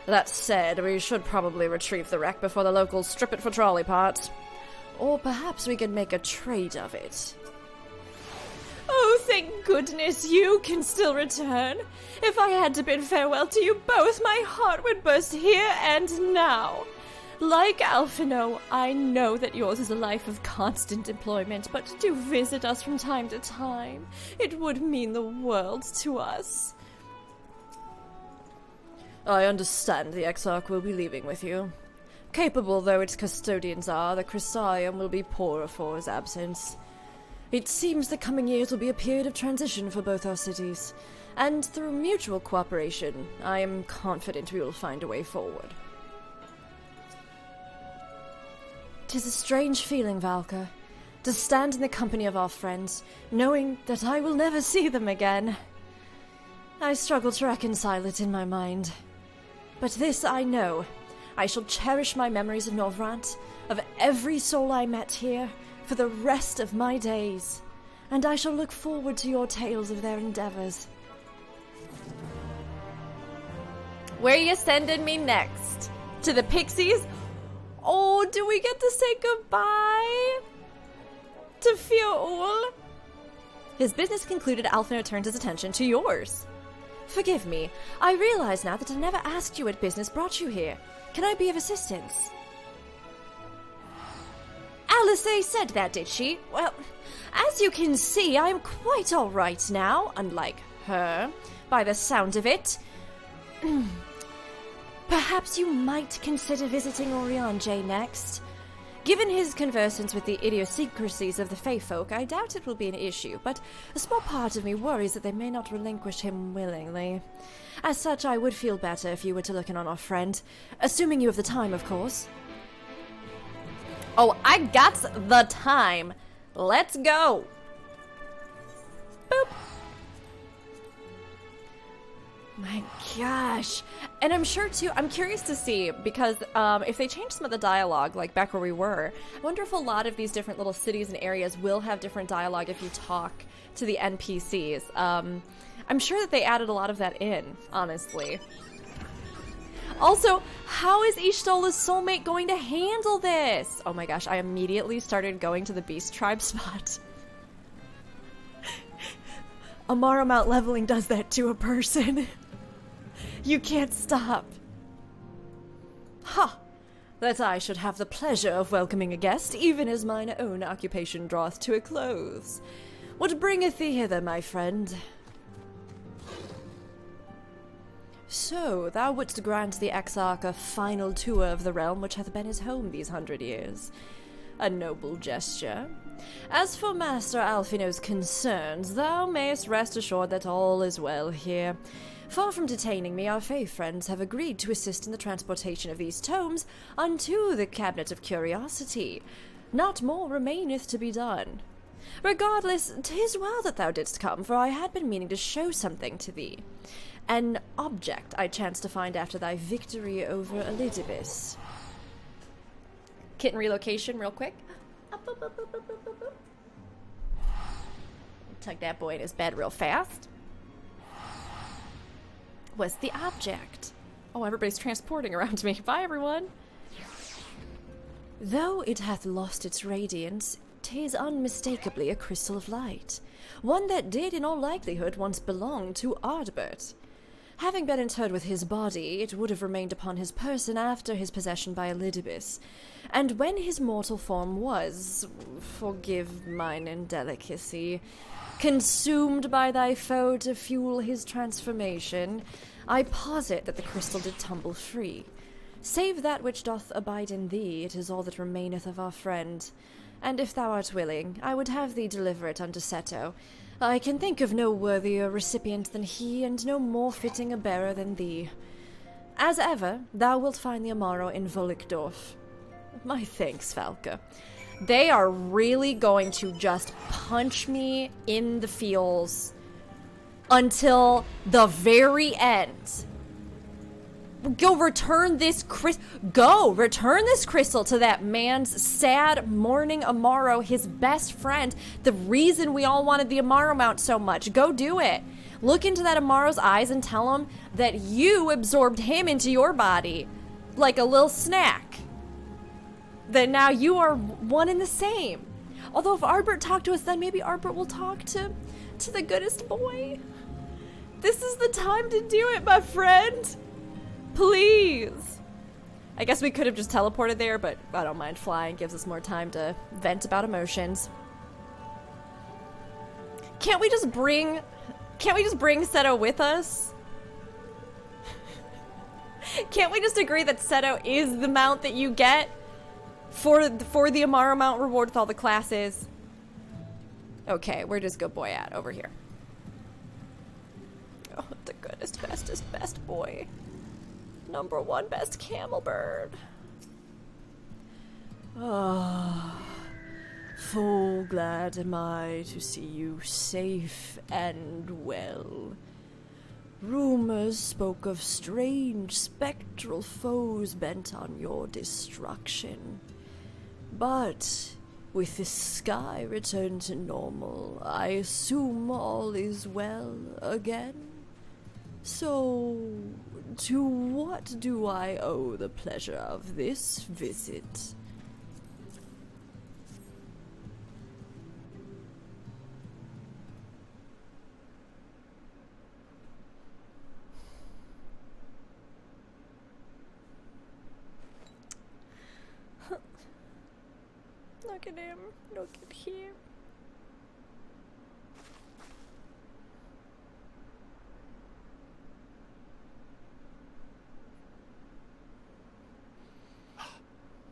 B: That said, we should probably retrieve the wreck before the locals strip it for trolley parts. Or perhaps we could make a trade of it. Oh, thank goodness you can still return. If I had to bid farewell to you both, my heart would burst here and now. Like Alphino, I know that yours is a life of constant employment, but do visit us from time to time. It would mean the world to us. I understand the Exarch will be leaving with you. Capable though its custodians are, the Scion will be poorer for his absence. It seems the coming years will be a period of transition for both our cities, and through mutual cooperation, I am confident we will find a way forward. 'Tis a strange feeling, Valka, to stand in the company of our friends, knowing that I will never see them again. I struggle to reconcile it in my mind. But this I know. I shall cherish my memories of Norvrant, of every soul I met here, for the rest of my days, and I shall look forward to your tales of their endeavors. Where you sending me next? To the Pixies? Oh, do we get to say goodbye to Fionn? His business concluded, Alphino turned his attention to yours. Forgive me, I realize now that I never asked you what business brought you here. Can I be of assistance? Alice said that, did she? Well, as you can see, I am quite all right now, unlike her, by the sound of it. Perhaps you might consider visiting Oriange next. Given his conversance with the idiosyncrasies of the Fae folk, I doubt it will be an issue, but a small part of me worries that they may not relinquish him willingly. As such, I would feel better if you were to look in on our friend, assuming you have the time, of course. Oh, I got the time. Let's go. Boop. My gosh. And I'm sure too, I'm curious to see, because if they change some of the dialogue, like back where we were, I wonder if a lot of these different little cities and areas will have different dialogue if you talk to the NPCs. I'm sure that they added a lot of that in, honestly. Also, how is Ishtola's soulmate going to handle this? Oh my gosh, I immediately started going to the Beast Tribe spot. Amh Araeng leveling does that to a person. You can't stop. Ha! That I should have the pleasure of welcoming a guest, even as mine own occupation draweth to a close. What bringeth thee hither, my friend? So, thou wouldst grant the Exarch a final tour of the realm which hath been his home these 100 years. A noble gesture. As for Master Alphino's concerns, thou mayest rest assured that all is well here. Far from detaining me, our Fae friends have agreed to assist in the transportation of these tomes unto the Cabinet of Curiosity. Not more remaineth to be done. Regardless, 'tis well that thou didst come, for I had been meaning to show something to thee. An object I chanced to find after thy victory over Elidibus. Kitten relocation real quick. Up, up, up, up, up, up, up. Tuck that boy in his bed real fast. What's the object? Oh, everybody's transporting around me. Bye, everyone. Though it hath lost its radiance, 'tis unmistakably a crystal of light. One that did, in all likelihood, once belong to Ardbert. Having been interred with his body, it would have remained upon his person after his possession by Elidibus. And when his mortal form was, forgive mine indelicacy, consumed by thy foe to fuel his transformation, I posit that the crystal did tumble free. Save that which doth abide in thee, it is all that remaineth of our friend. And if thou art willing, I would have thee deliver it unto Seto. I can think of no worthier recipient than he, and no more fitting a bearer than thee. As ever, thou wilt find the Amaro in Volikdorf. My thanks, Falca. They are really going to just punch me in the feels until the very end. Go return this return this crystal to that man's sad, mourning Amaro, his best friend. The reason we all wanted the Amaro mount so much. Go do it. Look into that Amaro's eyes and tell him that you absorbed him into your body like a little snack. That now you are one and the same. Although if Ardbert talked to us, then maybe Ardbert will talk to the goodest boy. This is the time to do it, my friend. Please. I guess we could have just teleported there, but I don't mind flying. Gives us more time to vent about emotions. Can't we just bring Seto with us? Can't we just agree that Seto is the mount that you get for the Amaro mount reward with all the classes? Okay, where does good boy at? Over here. Oh, the goodest, bestest, best boy. #1 best camel bird. Ah, full glad am I to see you safe and well. Rumors spoke of strange spectral foes bent on your destruction. But with the sky returned to normal, I assume all is well again. So, to what do I owe the pleasure of this visit? Look at him. Look at him.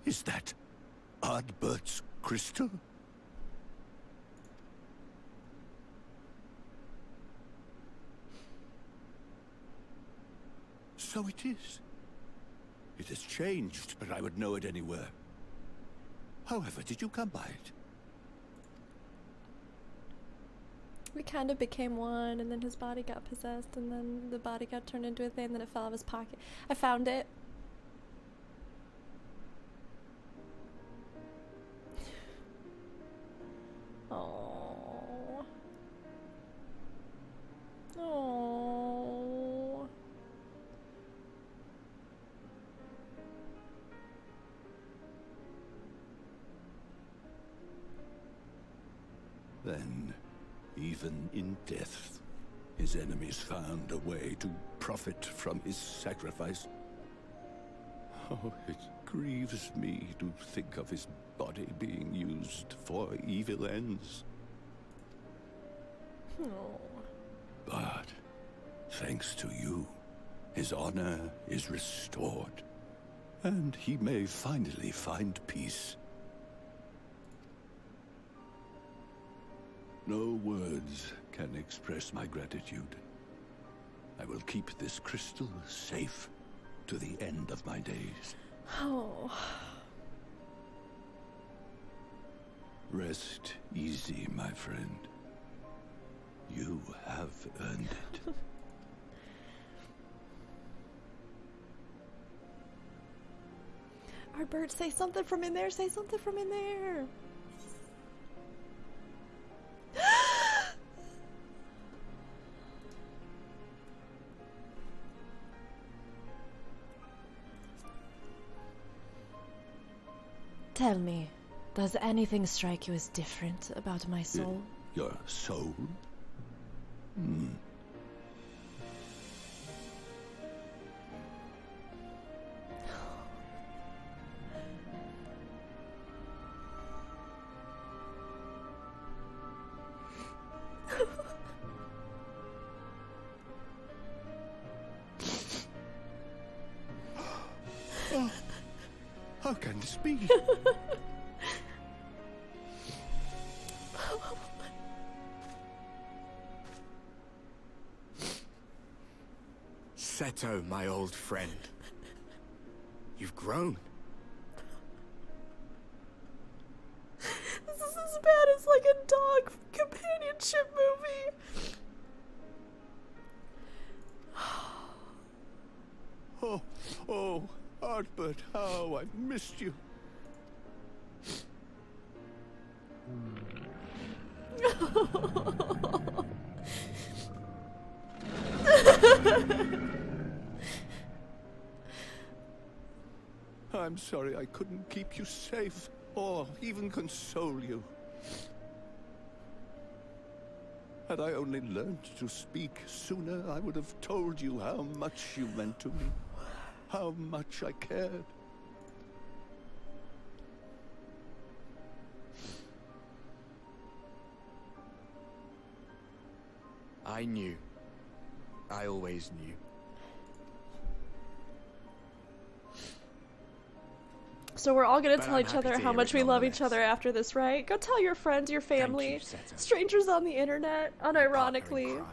F: Is that Ardbert's crystal? So it is. It has changed, but I would know it anywhere. However, did you come by it?
B: We kind of became one, and then his body got possessed, and then the body got turned into a thing, and then it fell out of his pocket. I found it. Oh. Oh.
F: Then, even in death, his enemies found a way to profit from his sacrifice. Oh, it grieves me to think of his body being used for evil ends.
B: Oh.
F: But, thanks to you, his honor is restored, and he may finally find peace. No words can express my gratitude. I will keep this crystal safe to the end of my days.
B: Oh.
F: Rest easy, my friend. You have earned it.
B: Our bird, say something from in there. Say something from in there. Tell me, does anything strike you as different about my soul?
F: Your soul? Oh, how can this be?
C: Seto, my old friend. You've grown.
B: This is as bad as like a dog companionship movie.
F: Oh, Ardbert, how I've missed you. I'm sorry I couldn't keep you safe, or even console you. Had I only learned to speak sooner, I would have told you how much you meant to me, how much I cared.
C: I knew. I always knew.
B: So we're all gonna
C: But
B: tell
C: I'm
B: each
C: happy
B: other
C: to
B: how
C: hear
B: much
C: it
B: we love each
C: nonetheless.
B: other after this, right? Go tell your friends, your family,
C: you, Setter.
B: strangers on the internet,
C: Partner in
B: unironically.
C: crime.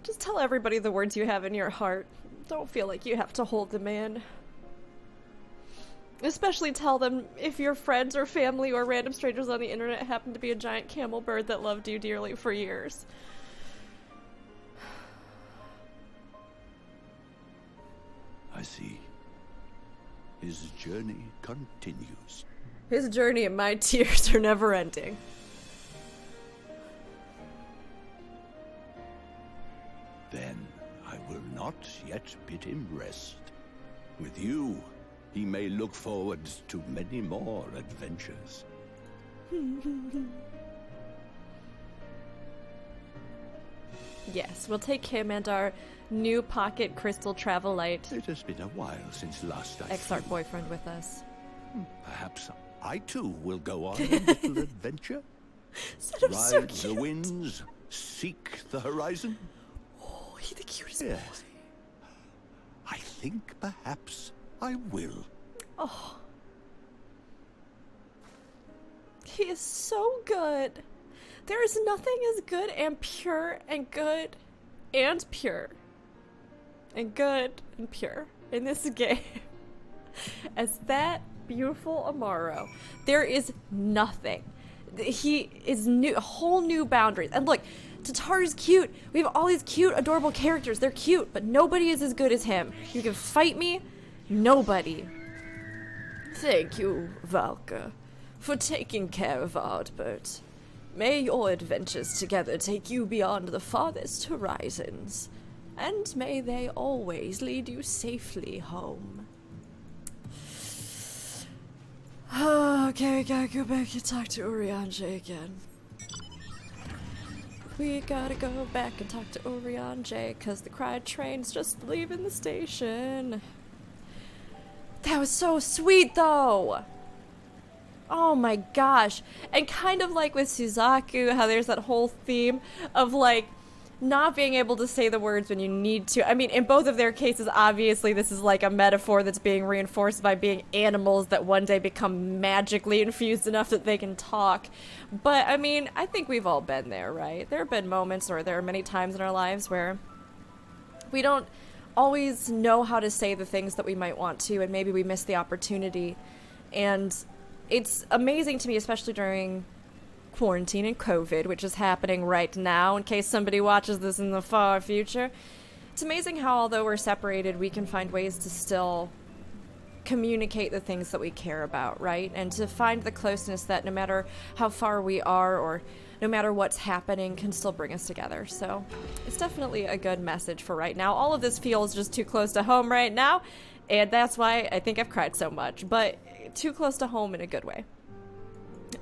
B: Just tell everybody the words you have in your heart. Don't feel like you have to hold them in. Especially tell them if your friends or family or random strangers on the internet happen to be a giant camel bird that loved you dearly for years.
F: I see. His journey continues.
B: His journey and my tears are never ending.
F: Then I will not yet bid him rest. With you, he may look forward to many more adventures.
B: Yes, we'll take him and our new pocket crystal travel light
F: It has been a while since last I
B: Exarch
F: flew.
B: boyfriend with us.
F: Perhaps I too will go on a little adventure.
B: Set him so
F: Ride the
B: cute.
F: winds, seek the horizon.
B: Oh, he's the cutest
F: Yes.
B: boy.
F: I think perhaps I will.
B: Oh. He is so good. There is nothing as good and pure and good and pure and good and pure in this game as that beautiful Amaro. There is nothing. He is new, whole new boundaries. And look, Tataru's cute. We have all these cute, adorable characters. They're cute, but nobody is as good as him. You can fight me, nobody. Thank you, Valka, for taking care of Ardbert. May your adventures together take you beyond the farthest horizons, and may they always lead you safely home. Okay, we gotta go back and talk to Urianger again. We gotta go back and talk to Urianger, cause the Cry train's just leaving the station. That was so sweet, though! Oh my gosh. And kind of like with Suzaku, how there's that whole theme of, like, not being able to say the words when you need to. I mean, in both of their cases, obviously, this is like a metaphor that's being reinforced by being animals that one day become magically infused enough that they can talk. But, I mean, I think we've all been there, right? There have been moments, or there are many times in our lives where we don't always know how to say the things that we might want to, and maybe we miss the opportunity. And it's amazing to me, especially during quarantine and COVID, which is happening right now, in case somebody watches this in the far future. It's amazing how, although we're separated, we can find ways to still communicate the things that we care about, right? And to find the closeness that no matter how far we are or no matter what's happening can still bring us together. So it's definitely a good message for right now. All of this feels just too close to home right now, and that's why I think I've cried so much, but too close to home in a good way.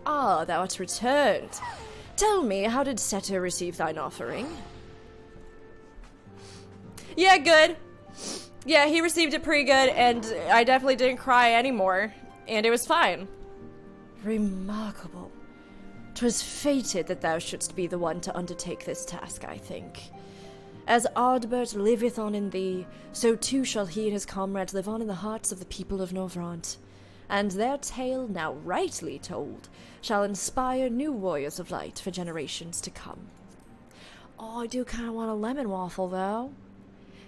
B: Ah, thou art returned. Tell me, how did Setter receive thine offering? Yeah, good. Yeah, he received it pretty good, and I definitely didn't cry anymore, and it was fine. Remarkable. 'Twas fated that thou shouldst be the one to undertake this task, I think. As Ardbert liveth on in thee, so too shall he and his comrades live on in the hearts of the people of Novrant. And their tale, now rightly told, shall inspire new warriors of light for generations to come. Oh, I do kind of want a lemon waffle, though.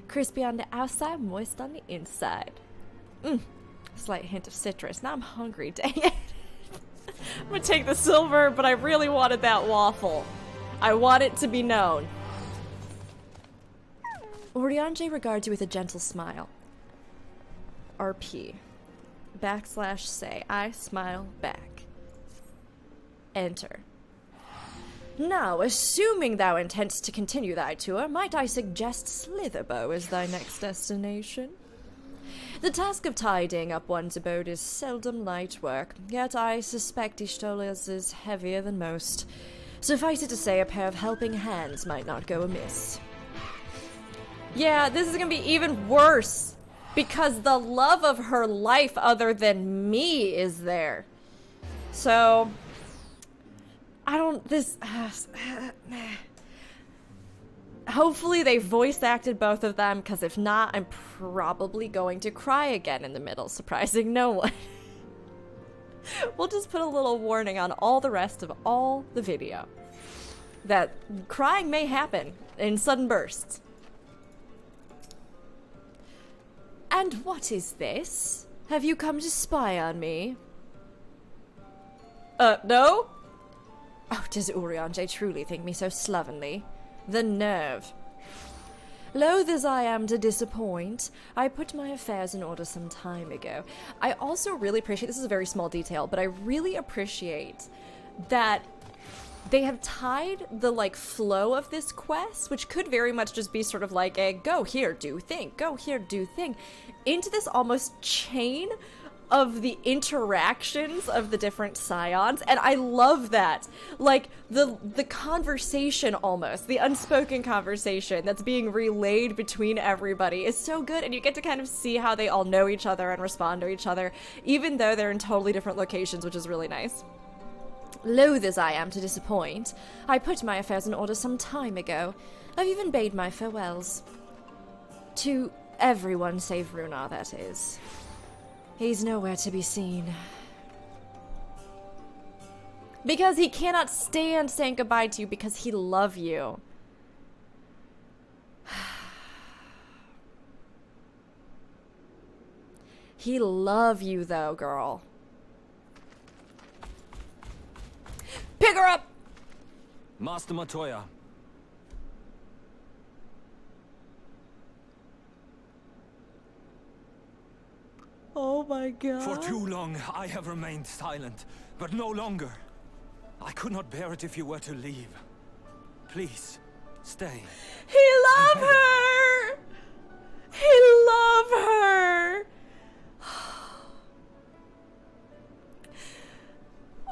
B: Crispy on the outside, moist on the inside. Slight hint of citrus. Now I'm hungry, dang it. I'm gonna take the silver, but I really wanted that waffle. I want it to be known. Urianger regards you with a gentle smile. RP. /say, I smile back. Enter. Now, assuming thou intendst to continue thy tour, might I suggest Slitherbow as thy next destination? The task of tidying up one's abode is seldom light work, yet I suspect Ishtola's is heavier than most. Suffice it to say, a pair of helping hands might not go amiss. Yeah, this is gonna be even worse, because the love of her life other than me is there. So, I don't, Hopefully they voice acted both of them, because if not, I'm probably going to cry again in the middle, surprising no one. We'll just put a little warning on all the rest of all the video. That crying may happen in sudden bursts. And what is this? Have you come to spy on me? No? Oh, does Urianger truly think me so slovenly? The nerve. Loath as I am to disappoint, I put my affairs in order some time ago. I also really appreciate, this is a very small detail, but I really appreciate that they have tied the, like, flow of this quest, which could very much just be sort of like a go here, do thing, go here, do thing, into this almost chain of the interactions of the different Scions, and I love that. Like, the conversation almost, the unspoken conversation that's being relayed between everybody is so good, and you get to kind of see how they all know each other and respond to each other, even though they're in totally different locations, which is really nice. Loath as I am to disappoint, I put my affairs in order some time ago. I've even bade my farewells. To everyone save Runar, that is. He's nowhere to be seen. Because he cannot stand saying goodbye to you because he loves you. He love you though, girl. Pick her up!
H: Master Matoya.
B: Oh my god.
H: For too long, I have remained silent, but no longer. I could not bear it if you were to leave. Please, stay.
B: He love her! He love her!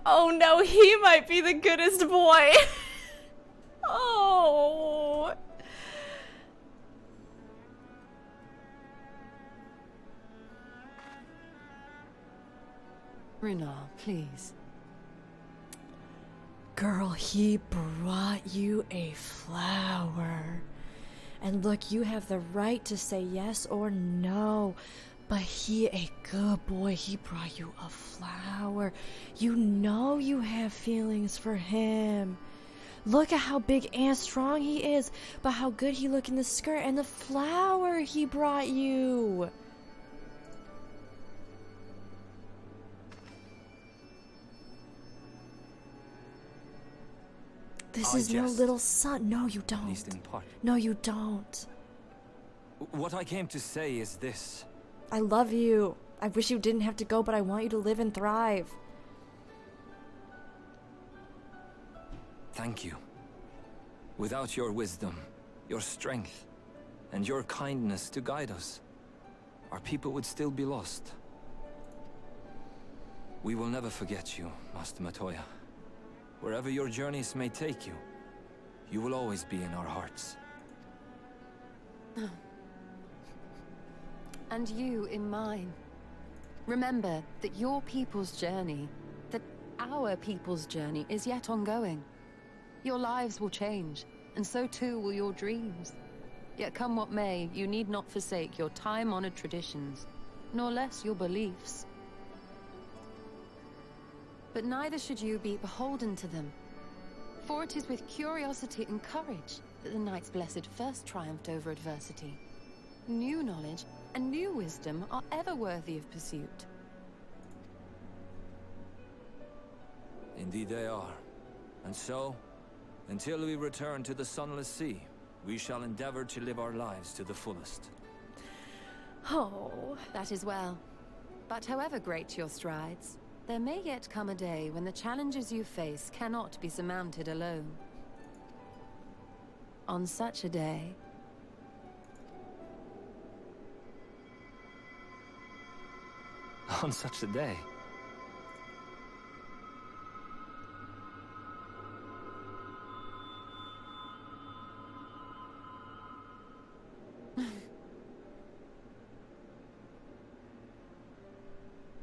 B: Oh no, he might be the goodest boy. Oh.
I: Runar, please.
B: Girl, he brought you a flower. And look, you have the right to say yes or no. But he a good boy. He brought you a flower. You know you have feelings for him. Look at how big and strong he is. But how good he look in the skirt and the flower he brought you. This is no little son. No, you don't.
H: At least in part.
B: No, you don't.
H: What I came to say is this.
B: I love you. I wish you didn't have to go, but I want you to live and thrive.
H: Thank you. Without your wisdom, your strength, and your kindness to guide us, our people would still be lost. We will never forget you, Master Matoya. Wherever your journeys may take you, you will always be in our hearts.
I: And you in mine. Remember that your people's journey, that our people's journey is yet ongoing. Your lives will change, and so too will your dreams. Yet come what may, you need not forsake your time-honored traditions, nor less your beliefs. But neither should you be beholden to them. For it is with curiosity and courage that the Knight's Blessed first triumphed over adversity. New knowledge and new wisdom are ever worthy of pursuit.
H: Indeed they are. And so, until we return to the Sunless Sea, we shall endeavor to live our lives to the fullest.
B: Oh.
I: That is well. But however great your strides, there may yet come a day when the challenges you face cannot be surmounted alone. On such a day...
H: On such a day?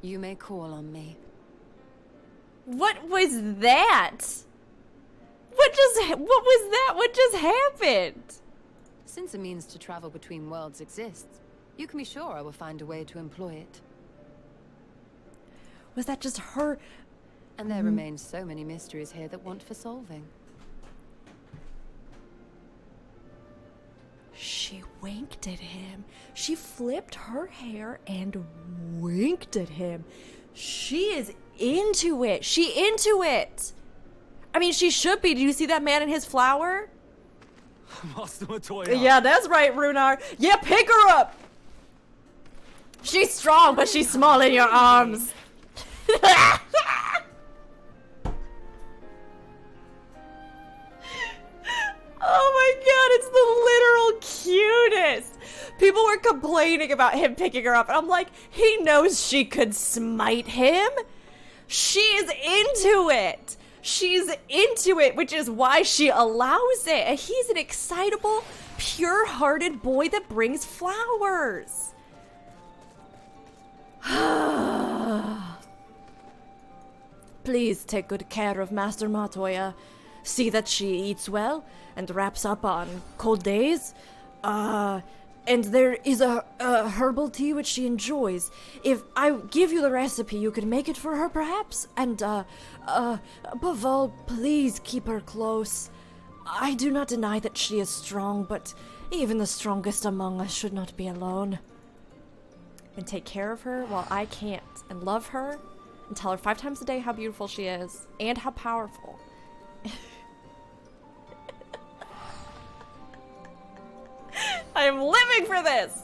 I: You may call on me.
B: What was that? What was that? What just happened?
I: Since a means to travel between worlds exists, you can be sure I will find a way to employ it.
B: Was that just her?
I: And there remain so many mysteries here that want for solving.
B: She winked at him. She flipped her hair and winked at him. She is into it. She into it. I mean, she should be. Do you see that man in his flower?
H: Master Matoya.
B: Yeah, that's right, Runar. Yeah, pick her up. She's strong, but she's small in your arms. Oh my god, it's the literal cutest. People were complaining about him picking her up, and I'm like, he knows she could smite him. She's into it. She's into it, which is why she allows it. And he's an excitable, pure-hearted boy that brings flowers. Please take good care of Master Matoya. See that she eats well and wraps up on cold days. And there is a herbal tea which she enjoys. If I give you the recipe, you could make it for her, perhaps? And, above all, please keep her close. I do not deny that she is strong, but even the strongest among us should not be alone. And take care of her while I can't. And love her. And tell her 5 times a day how beautiful she is. And how powerful. I am living for this!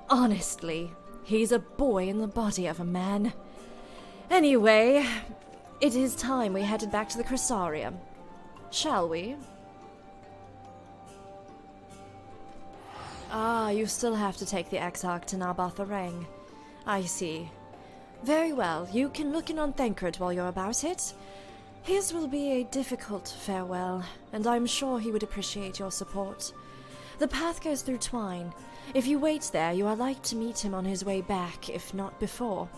B: Honestly, he's a boy in the body of a man. Anyway, it is time we headed back to the Crysarium. Shall we? Ah, you still have to take the Exarch to Amh Araeng. I see. Very well, you can look in on Thancred while you're about it. His will be a difficult farewell, and I'm sure he would appreciate your support. The path goes through Twine. If you wait there, you are like to meet him on his way back, if not before.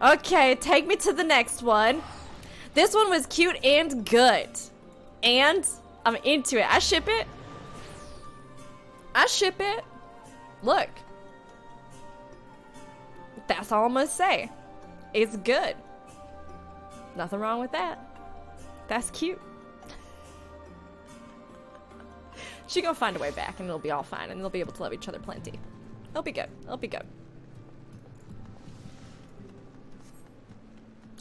B: Okay, take me to the next one. This one was cute and good. And I'm into it. I ship it. I ship it. Look. That's all I'm gonna say. It's good. Nothing wrong with that. That's cute. She gonna find a way back and it'll be all fine and they'll be able to love each other plenty. It'll be good. It'll be good.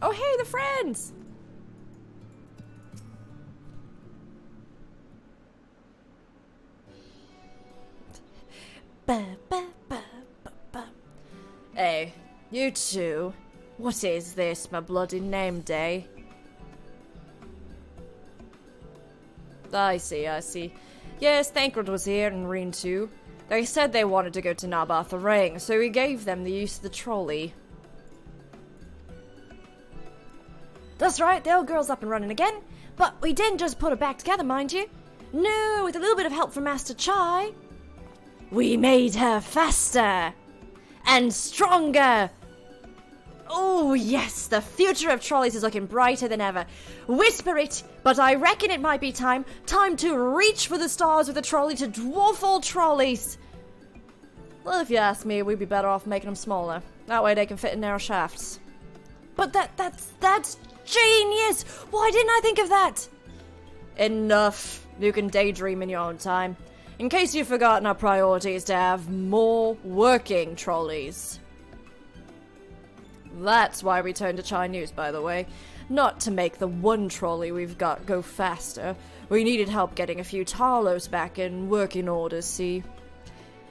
B: Oh hey, the friends! Hey, you two. What is this, my bloody name day? I see, I see. Yes, Thancred was here and Ryne too. They said they wanted to go to Amh Araeng, so we gave them the use of the trolley. That's right, the old girl's up and running again. But we didn't just put her back together, mind you. No, with a little bit of help from Master Chai. We made her faster. And stronger. Oh yes, the future of trolleys is looking brighter than ever. Whisper it, but I reckon it might be time to reach for the stars with a trolley to dwarf all trolleys. Well, if you ask me, we'd be better off making them smaller. That way they can fit in narrow shafts. But that's genius! Why didn't I think of that? Enough. You can daydream in your own time. In case you've forgotten, our priority is to have more working trolleys. That's why we turned to Chinese, by the way. Not to make the one trolley we've got go faster. We needed help getting a few Talos back in working order, see?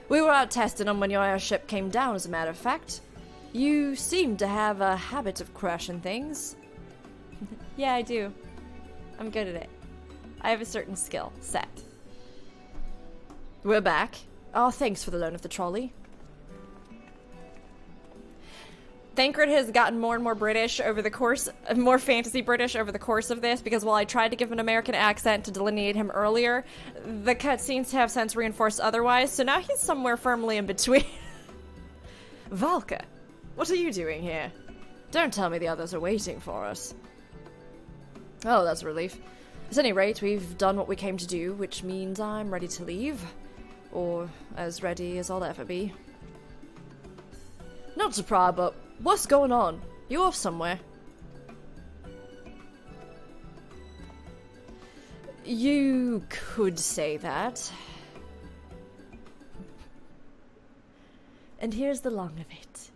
B: We were out testing them when your airship came down, as a matter of fact. You seem to have a habit of crashing things. Yeah, I do. I'm good at it. I have a certain skill set. We're back. Oh, thanks for the loan of the trolley. Thancred has gotten more and more British over the course, more fantasy British over the course of this, because while I tried to give him an American accent to delineate him earlier, the cutscenes have since reinforced otherwise, so now he's somewhere firmly in between. Valka, what are you doing here? Don't tell me the others are waiting for us. Oh, that's a relief. At any rate, we've done what we came to do, which means I'm ready to leave. Or as ready as I'll ever be. Not to pry, but what's going on? You off somewhere? You could say that. And here's the long of it.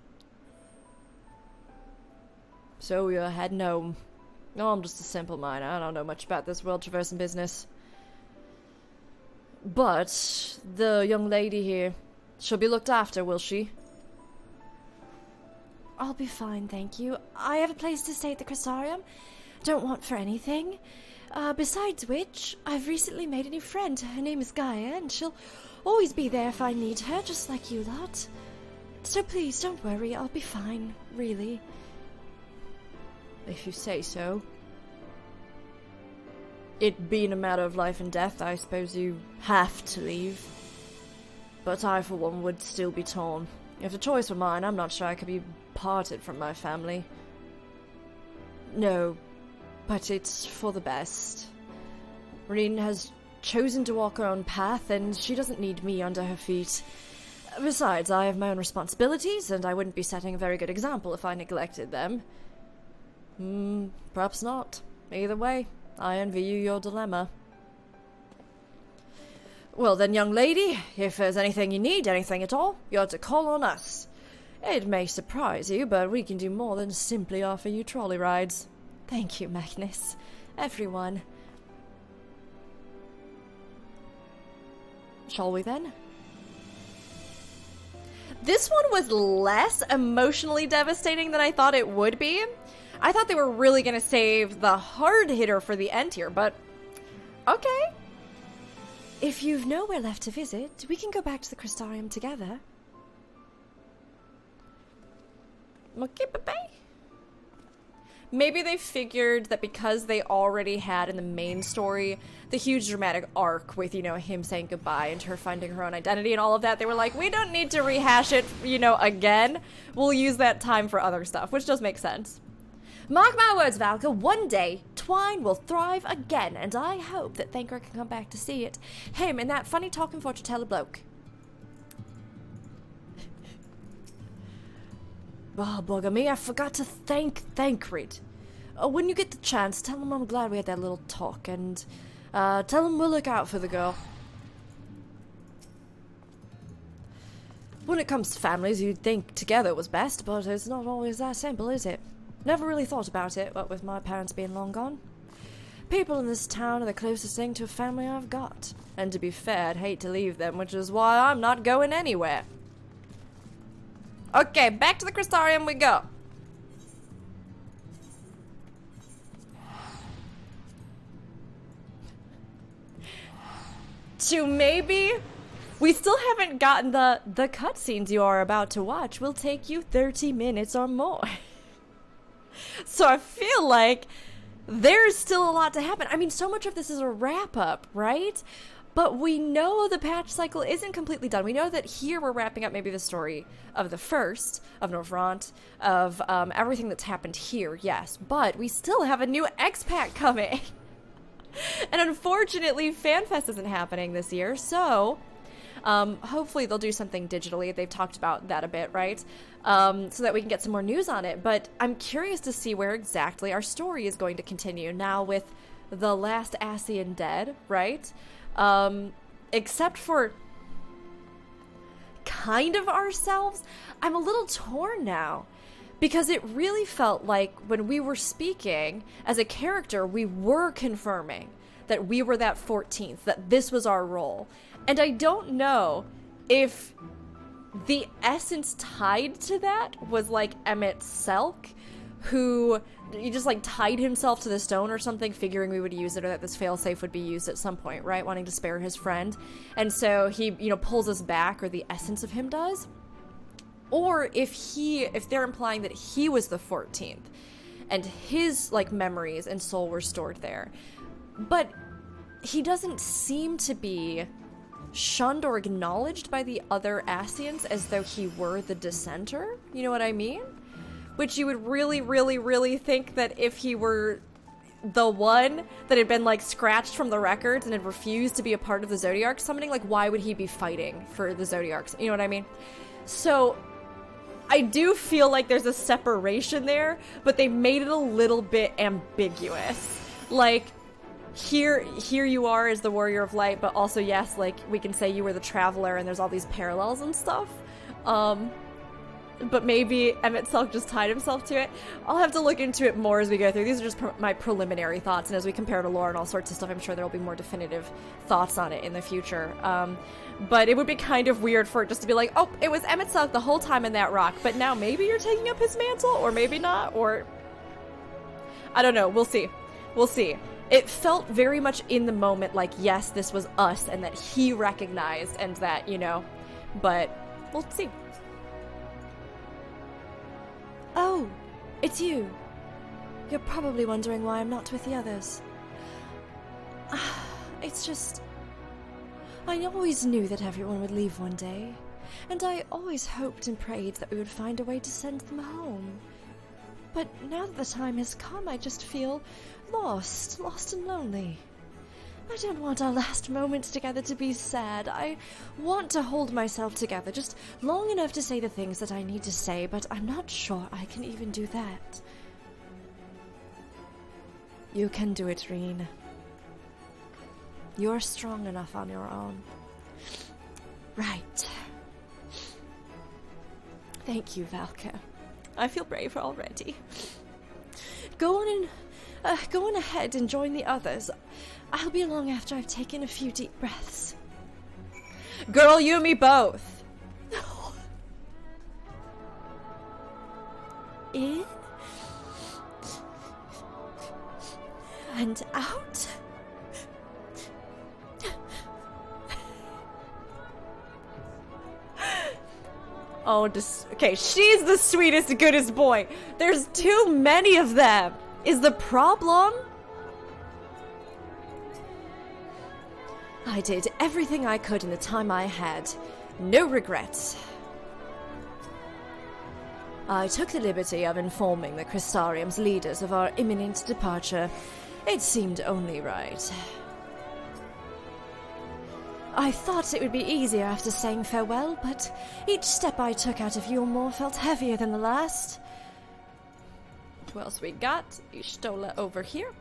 B: So you're heading home. No, I'm just a simple miner. I don't know much about this world traversing business. But the young lady here, she'll be looked after, will she?
D: I'll be fine, thank you. I have a place to stay at the Crystarium. Don't want for anything. Besides which, I've recently made a new friend. Her name is Gaia, and she'll always be there if I need her, just like you lot. So please, don't worry, I'll be fine, really.
B: If you say so. It being a matter of life and death, I suppose you have to leave. But I, for one, would still be torn. If the choice were mine, I'm not sure I could be parted from my family. No, but it's for the best. Ryne has chosen to walk her own path, and she doesn't need me under her feet. Besides, I have my own responsibilities, and I wouldn't be setting a very good example if I neglected them. Perhaps not. Either way, I envy you your dilemma. Well then, young lady, if there's anything you need, anything at all, you're to call on us. It may surprise you, but we can do more than simply offer you trolley rides.
D: Thank you, Magnus. Everyone.
B: Shall we then? This one was less emotionally devastating than I thought it would be. I thought they were really going to save the hard hitter for the end here, but okay.
D: If you've nowhere left to visit, we can go back to the Crystarium together.
B: Okay, bye-bye. Maybe they figured that because they already had in the main story the huge dramatic arc with, you know, him saying goodbye and her finding her own identity and all of that, they were like, we don't need to rehash it, you know, again. We'll use that time for other stuff, which does make sense. Mark my words, Valka, one day, Twine will thrive again, and I hope that Thanker can come back to see it. Him and that funny talking fortune teller bloke. Oh, bugger me, I forgot to thank Thancred. When you get the chance, tell him I'm glad we had that little talk, and tell him we'll look out for the girl. When it comes to families, you'd think together was best, but it's not always that simple, is it? Never really thought about it, what with my parents being long gone. People in this town are the closest thing to a family I've got. And to be fair, I'd hate to leave them, which is why I'm not going anywhere. Okay, back to the Crystarium we go. To maybe... We still haven't gotten the cutscenes you are about to watch will take you 30 minutes or more. So I feel like there's still a lot to happen. I mean, so much of this is a wrap-up, right? But we know the patch cycle isn't completely done. We know that here we're wrapping up maybe the story of the first, of Novrant, of everything that's happened here, yes. But we still have a new X-Pack coming. And unfortunately, FanFest isn't happening this year, so... hopefully they'll do something digitally. They've talked about that a bit, right? So that we can get some more news on it. But I'm curious to see where exactly our story is going to continue now with the last Ascian dead, right? Except for kind of ourselves, I'm a little torn now. Because it really felt like when we were speaking as a character, we were confirming that we were that 14th, that this was our role. And I don't know if the essence tied to that was like Emmett Selk, who he just like tied himself to the stone or something, figuring we would use it or that this failsafe would be used at some point, right? Wanting to spare his friend. And so he, you know, pulls us back, or the essence of him does. Or if they're implying that he was the 14th and his like memories and soul were stored there. But he doesn't seem to be shunned or acknowledged by the other Ascians as though he were the dissenter. You know what I mean? Which you would really, really, really think that if he were the one that had been like scratched from the records and had refused to be a part of the Zodiarch summoning, like why would he be fighting for the Zodiarchs? You know what I mean? So I do feel like there's a separation there, but they made it a little bit ambiguous. Like, here you are as the Warrior of Light, but also, yes, like, we can say you were the Traveler, and there's all these parallels and stuff. But maybe Emmett Selk just tied himself to it. I'll have to look into it more as we go through. These are just my preliminary thoughts, and as we compare to lore and all sorts of stuff, I'm sure there will be more definitive thoughts on it in the future. But it would be kind of weird for it just to be like, oh, it was Emmett Selk the whole time in that rock, but now maybe you're taking up his mantle, or maybe not, or... I don't know, we'll see. We'll see. It felt very much in the moment like, yes, this was us, and that he recognized, and that, you know, but we'll see.
D: Oh, it's you. You're probably wondering why I'm not with the others. It's just... I always knew that everyone would leave one day, and I always hoped and prayed that we would find a way to send them home. But now that the time has come, I just feel lost and lonely. I don't want our last moments together to be sad. I want to hold myself together just long enough to say the things that I need to say, but I'm not sure I can even do that. You can do it, Ryne. You're strong enough on your own. Right. Thank you, Valka. I feel brave already. Go on ahead and join the others. I'll be along after I've taken a few deep breaths.
B: Girl, you and me both.
D: In and out.
B: Oh, okay, she's the sweetest, goodest boy. There's too many of them. Is the problem?
D: I did everything I could in the time I had. No regrets. I took the liberty of informing the Crystarium's leaders of our imminent departure. It seemed only right. I thought it would be easier after saying farewell, but each step I took out of Eulmore felt heavier than the last.
B: What else we got? Ishtola over here.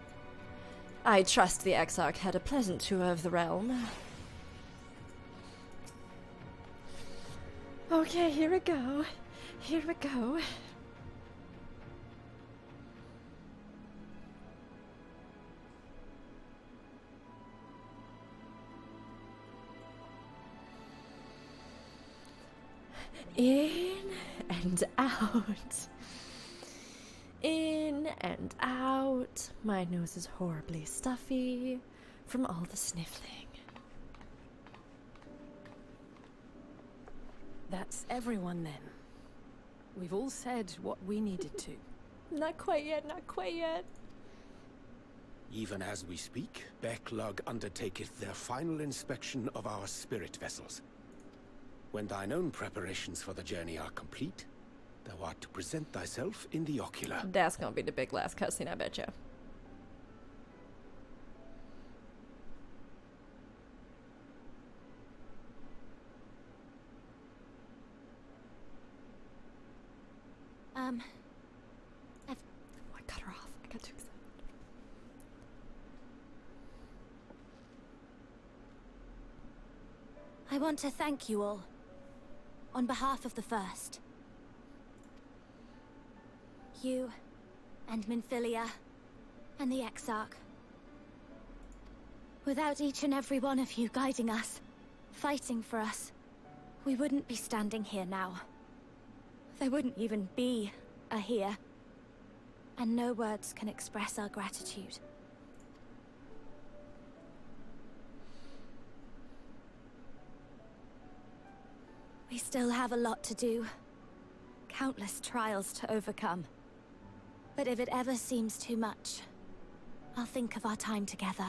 D: I trust the Exarch had a pleasant tour of the realm.
B: Okay, here we go. Here we go.
D: In and out. In and out. My nose is horribly stuffy from all the sniffling.
J: That's everyone then. We've all said what we needed to.
B: Not quite yet, not quite yet.
K: Even as we speak, Backlog undertaketh their final inspection of our spirit vessels. When thine own preparations for the journey are complete, thou art to present thyself in the ocular.
B: That's gonna be the big last cutscene, I betcha.
D: I cut her off. I got too excited.
L: I want to thank you all. On behalf of the First. You, and Minfilia, and the Exarch. Without each and every one of you guiding us, fighting for us, we wouldn't be standing here now. There wouldn't even be a here. And no words can express our gratitude. We still have a lot to do. Countless trials to overcome. But if it ever seems too much, I'll think of our time together.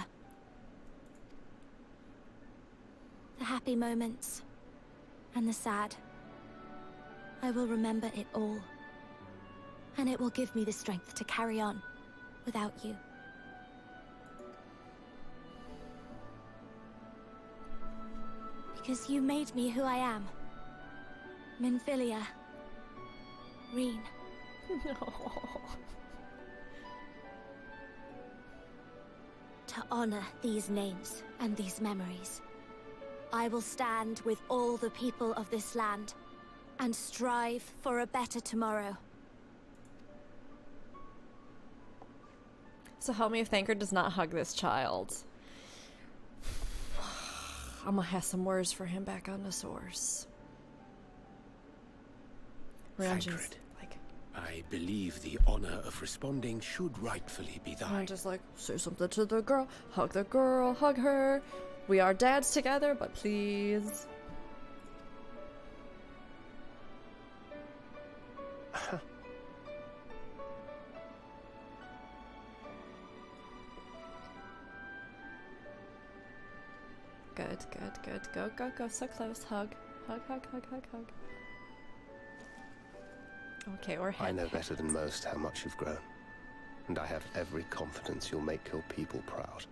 L: The happy moments, and the sad. I will remember it all. And it will give me the strength to carry on without you. Because you made me who I am. Minfilia. Ryne.
B: No.
L: To honor these names and these memories, I will stand with all the people of this land and strive for a better tomorrow.
B: So help me if Thanker does not hug this child. I'm gonna have some words for him back on the source.
K: Thancred, I believe the honor of responding should rightfully be thine.
B: I'm just like, say something to the girl, hug her. We are dads together, but please. Good. Go. So close. Hug. Okay, we're
M: I know better than most how much you've grown, and I have every confidence you'll make your people proud.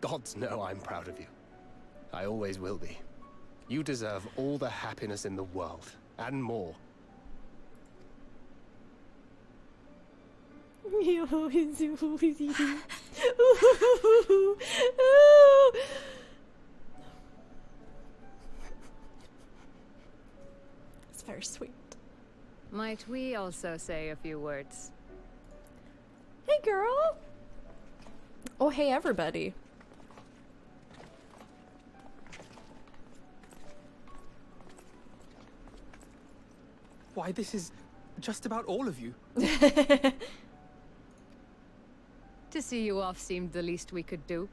M: Gods know I'm proud of you. I always will be. You deserve all the happiness in the world, and more.
B: It's very sweet.
I: Might we also say a few words?
B: Hey, girl! Oh, hey, everybody.
G: Why, this is just about all of you.
I: To see you off seemed the least we could do.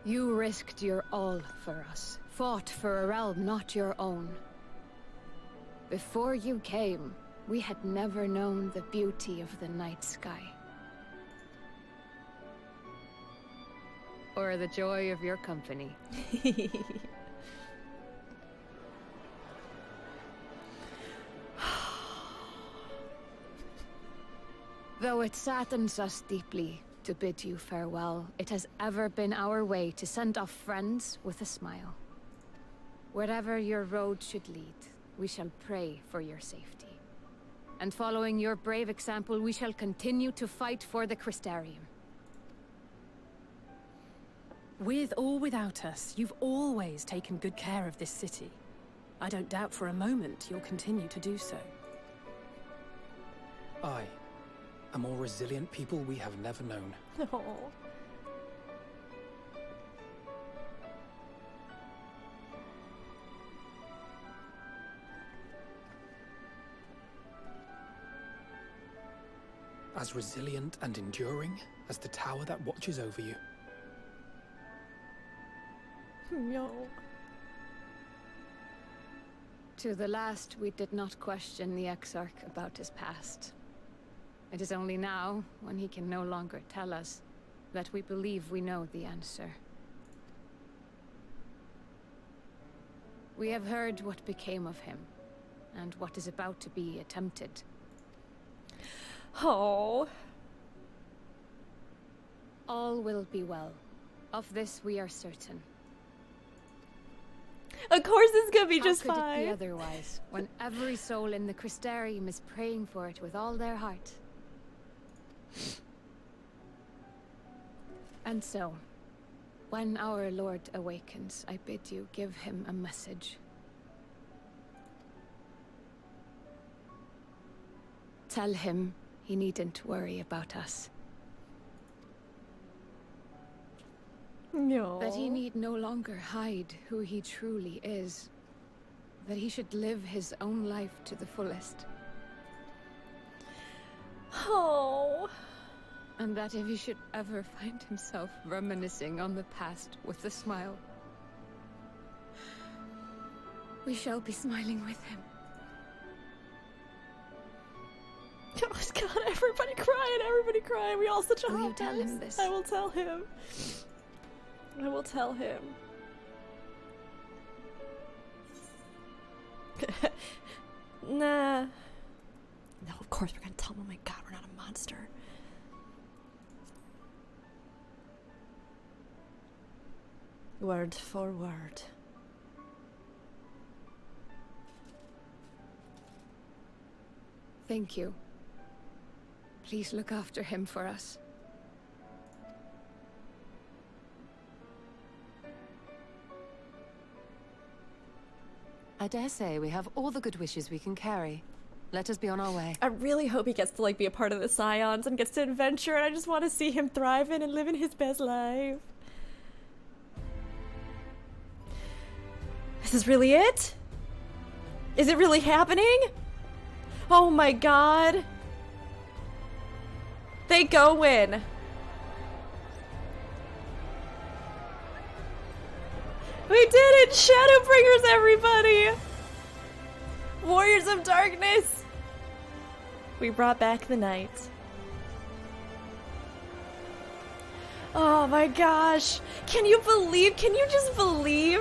I: You risked your all for us, fought for a realm not your own. Before you came, we had never known the beauty of the night sky. Or the joy of your company. Though it saddens us deeply to bid you farewell, it has ever been our way to send off friends with a smile. Wherever your road should lead, we shall pray for your safety. And following your brave example, we shall continue to fight for the Crystarium.
J: With or without us, you've always taken good care of this city. I don't doubt for a moment you'll continue to do so.
G: Aye. A more resilient people we have never known.
B: Oh.
G: As resilient and enduring as the tower that watches over you.
B: No.
I: To the last, we did not question the Exarch about his past. It is only now, when he can no longer tell us, that we believe we know the answer. We have heard what became of him, and what is about to be attempted.
B: Oh.
I: All will be well. Of this we are certain.
B: Of course it's gonna be
I: How
B: just
I: could
B: fine.
I: it be otherwise, when every soul in the Crystarium is praying for it with all their heart? And so, when our Lord awakens, I bid you give him a message. Tell him he needn't worry about us.
B: No.
I: That he need no longer hide who he truly is. That he should live his own life to the fullest.
B: Oh.
I: And that if he should ever find himself reminiscing on the past with a smile, we shall be smiling with him.
B: Oh god, everybody crying, we all such a
J: Will you
B: hot
J: tell
B: mess.
J: him this?
B: I will tell him. I will tell him. Nah. No, of course we're gonna tell him. Oh my god, we're not a monster. Word for word.
J: Thank you. Please look after him for us.
I: I dare say we have all the good wishes we can carry. Let us be on our way.
B: I really hope he gets to, like, be a part of the Scions and gets to adventure, and I just want to see him thriving and living his best life. This is really it? Is it really happening? Oh my god. They go in. We did it! Shadowbringers, everybody! Warriors of Darkness! We brought back the night. Oh my gosh! Can you just believe?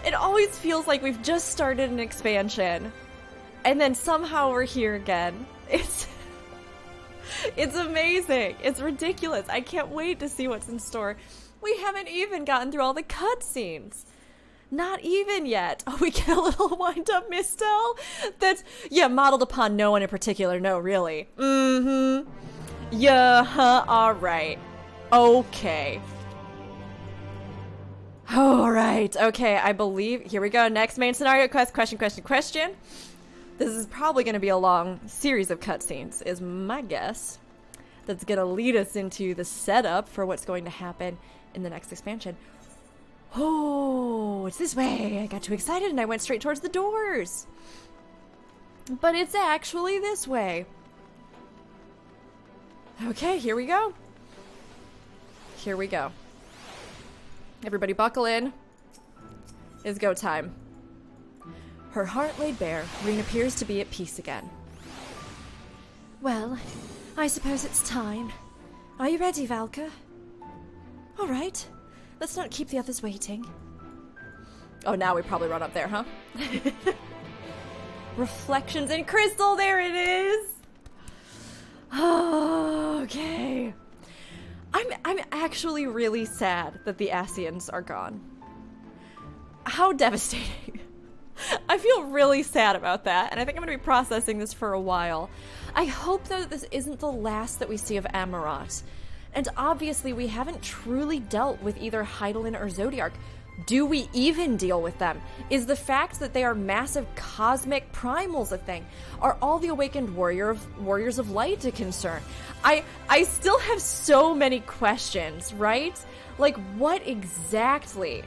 B: It always feels like we've just started an expansion. And then somehow we're here again. It's amazing. It's ridiculous. I can't wait to see what's in store. We haven't even gotten through all the cutscenes. Not even yet. Oh, we get a little wind-up mistel? That's, yeah, modeled upon no one in particular. No, really. Mm-hmm. Yeah, huh, alright. Okay. Alright, okay, I believe, here we go. Next main scenario quest, question. This is probably going to be a long series of cutscenes, is my guess. That's going to lead us into the setup for what's going to happen in the next expansion. Oh, it's this way. I got too excited and I went straight towards the doors. But it's actually this way. Okay, here we go. Here we go. Everybody buckle in. It's go time. Her heart laid bare, Ryne appears to be at peace again.
D: Well, I suppose it's time. Are you ready, Valka? All right. Let's not keep the others waiting.
B: Oh, now we probably run up there, huh? Reflections in crystal, there it is! Oh, okay. I'm actually really sad that the Scions are gone. How devastating. I feel really sad about that, and I think I'm going to be processing this for a while. I hope, though, that this isn't the last that we see of Amh Araeng. And obviously, we haven't truly dealt with either Hydaelyn or Zodiark. Do we even deal with them? Is the fact that they are massive cosmic primals a thing? Are all the awakened warriors of light a concern? I still have so many questions, right? Like, what exactly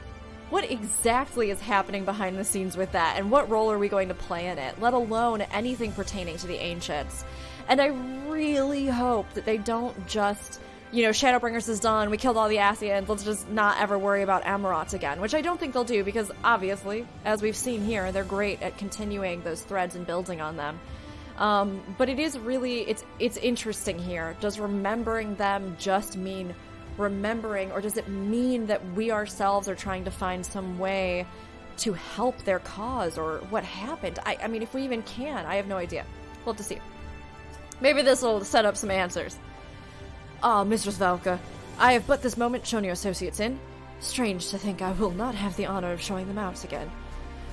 B: is happening behind the scenes with that? And what role are we going to play in it? Let alone anything pertaining to the Ancients. And I really hope that they don't just, you know, Shadowbringers is done, we killed all the Scions, let's just not ever worry about Amh Araeng again, which I don't think they'll do, because obviously, as we've seen here, they're great at continuing those threads and building on them. But it is really, it's interesting here. Does remembering them just mean remembering, or does it mean that we ourselves are trying to find some way to help their cause, or what happened? I mean, if we even can, I have no idea. We'll have to see. Maybe this will set up some answers. Ah, Mistress Valka, I have but this moment shown your associates in. Strange to think I will not have the honor of showing them out again.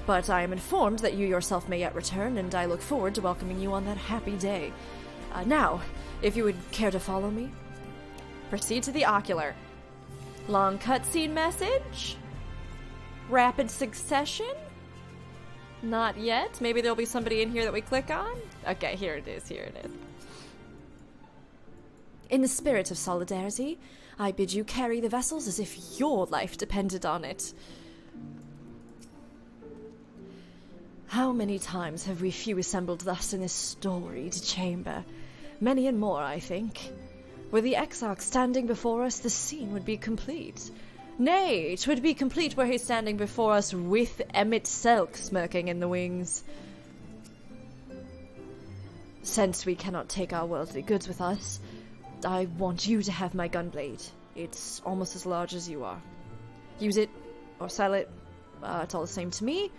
B: But I am informed that you yourself may yet return, and I look forward to welcoming you on that happy day. Now, if you would care to follow me. Proceed to the ocular. Long cutscene message? Rapid succession? Not yet. Maybe there'll be somebody in here that we click on? Okay, here it is, here it is.
D: In the spirit of solidarity, I bid you carry the vessels as if your life depended on it. How many times have we few assembled thus in this storied chamber? Many and more, I think. Were the Exarch standing before us, the scene would be complete. Nay, 'twould be complete were he standing before us with Emmett Selk smirking in the wings. Since we cannot take our worldly goods with us, I want you to have my gunblade. It's almost as large as you are. Use it, or sell it, it's all the same to me.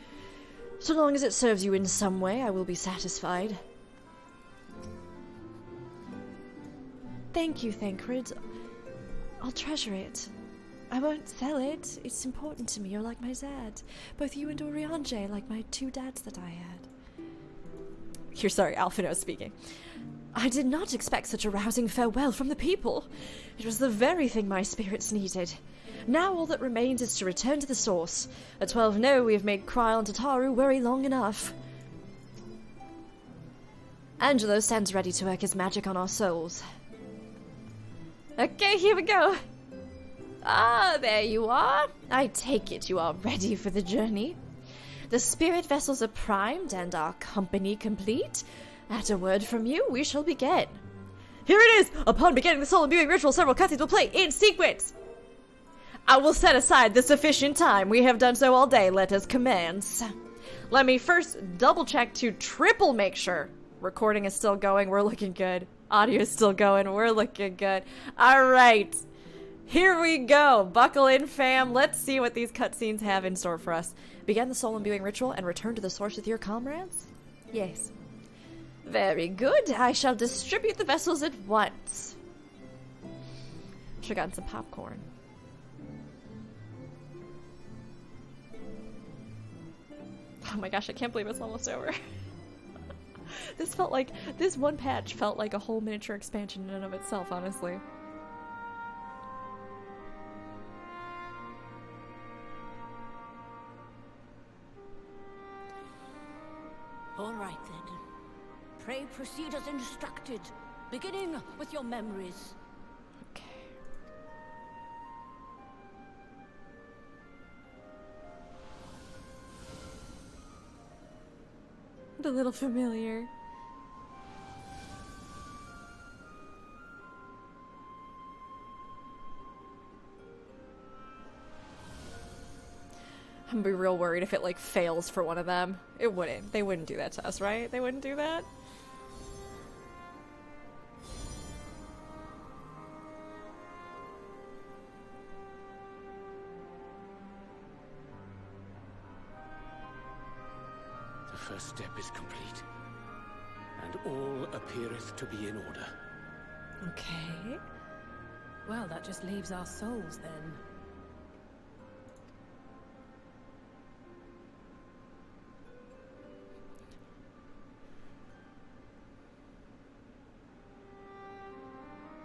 D: So long as it serves you in some way, I will be satisfied. Thank you, Thancred. I'll treasure it. I won't sell it. It's important to me. You're like my dad. Both you and Oriange, like my two dads that I had. You're sorry, Alphino speaking. I did not expect such a rousing farewell from the people. It was the very thing my spirits needed. Now all that remains is to return to the source. At 12 no, we have made Kryl and Tataru worry long enough. Angelo stands ready to work his magic on our souls. Okay, here we go. Ah, there you are. I take it you are ready for the journey. The spirit vessels are primed and our company complete. At a word from you, we shall begin. Here it is! Upon beginning the soul imbuing ritual, several cutscenes will play in sequence. I will set aside the sufficient time. We have done so all day. Let us commence. Let me first double check to triple make sure. Recording is still going. We're looking good. Audio is still going. We're looking good. All right. Here we go. Buckle in, fam. Let's see what these cutscenes have in store for us. Begin the soul imbuing ritual and return to the source with your comrades? Yes. Very good. I shall distribute the vessels at once. Should've gotten some popcorn. Oh my gosh, I can't believe it's almost over. This one patch felt like a whole miniature expansion in and of itself, honestly.
N: All right then. Pray proceed as instructed, beginning with your memories.
D: Okay. A little familiar. I'm gonna be real worried if it like fails for one of them. It wouldn't. They wouldn't do that to us, right? They wouldn't do that.
K: The first step is complete, and all appeareth to be in order.
J: Okay. Well, that just leaves our souls then.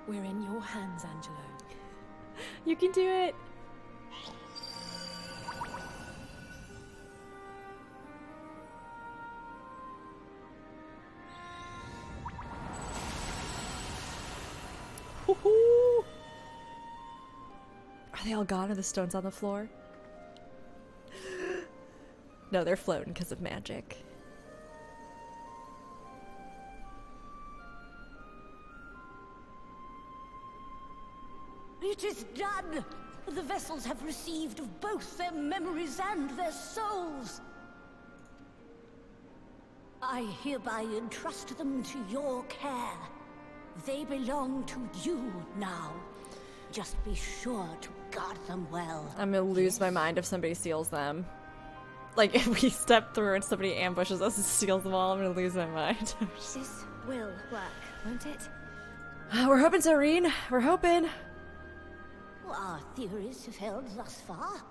J: We're in your hands, Angelo.
D: You can do it. Woohoo! Are they all gone? Are the stones on the floor? No, they're floating because of magic.
N: It is done! The vessels have received of both their memories and their souls. I hereby entrust them to your care. They belong to you now. Just be sure to guard them well.
D: I'm gonna lose my mind if somebody steals them. Like, if we step through and somebody ambushes us and steals them all, I'm gonna lose my mind.
L: This will work, won't it?
D: We're hoping so, Ryne. We're hoping.
N: Our theories have held thus far.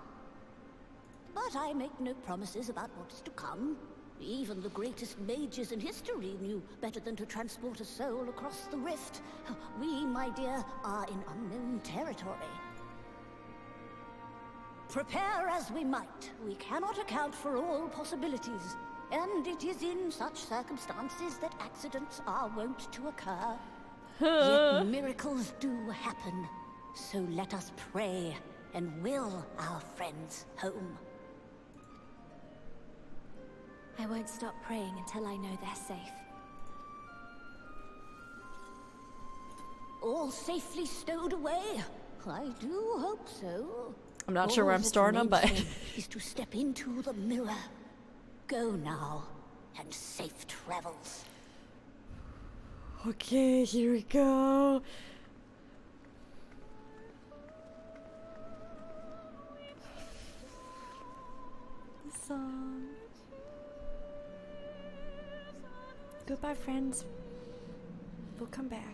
N: But I make no promises about what's to come. Even the greatest mages in history knew better than to transport a soul across the rift. We, my dear, are in unknown territory. Prepare as we might, we cannot account for all possibilities. And it is in such circumstances that accidents are wont to occur. Yet miracles do happen. So let us pray and will our friends home.
L: I won't stop praying until I know they're safe.
N: All safely stowed away? I do hope so.
D: I'm not sure where I'm storing them, but...
N: is to step into the mirror. Go now, and safe travels.
B: Okay, here we go. The song. Goodbye, friends. We'll come back.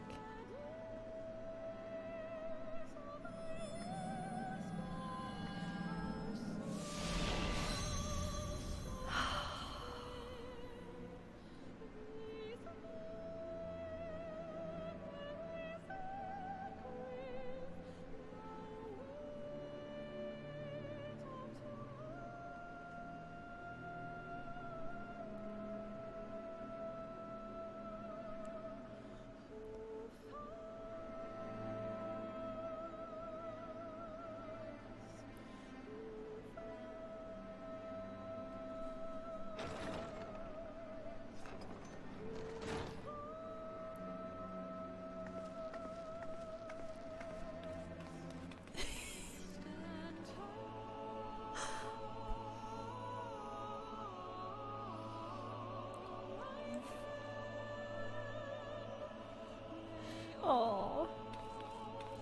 B: Oh,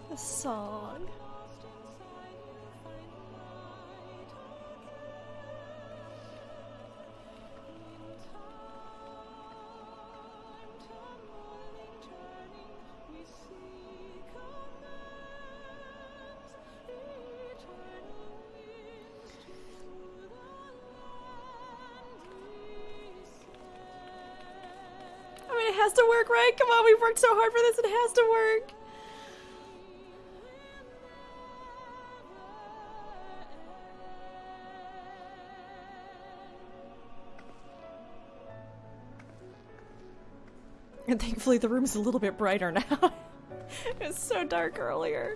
B: the song. It has to work, right? Come on, we've worked so hard for this, it has to work. And thankfully the room's a little bit brighter now. It was so dark earlier.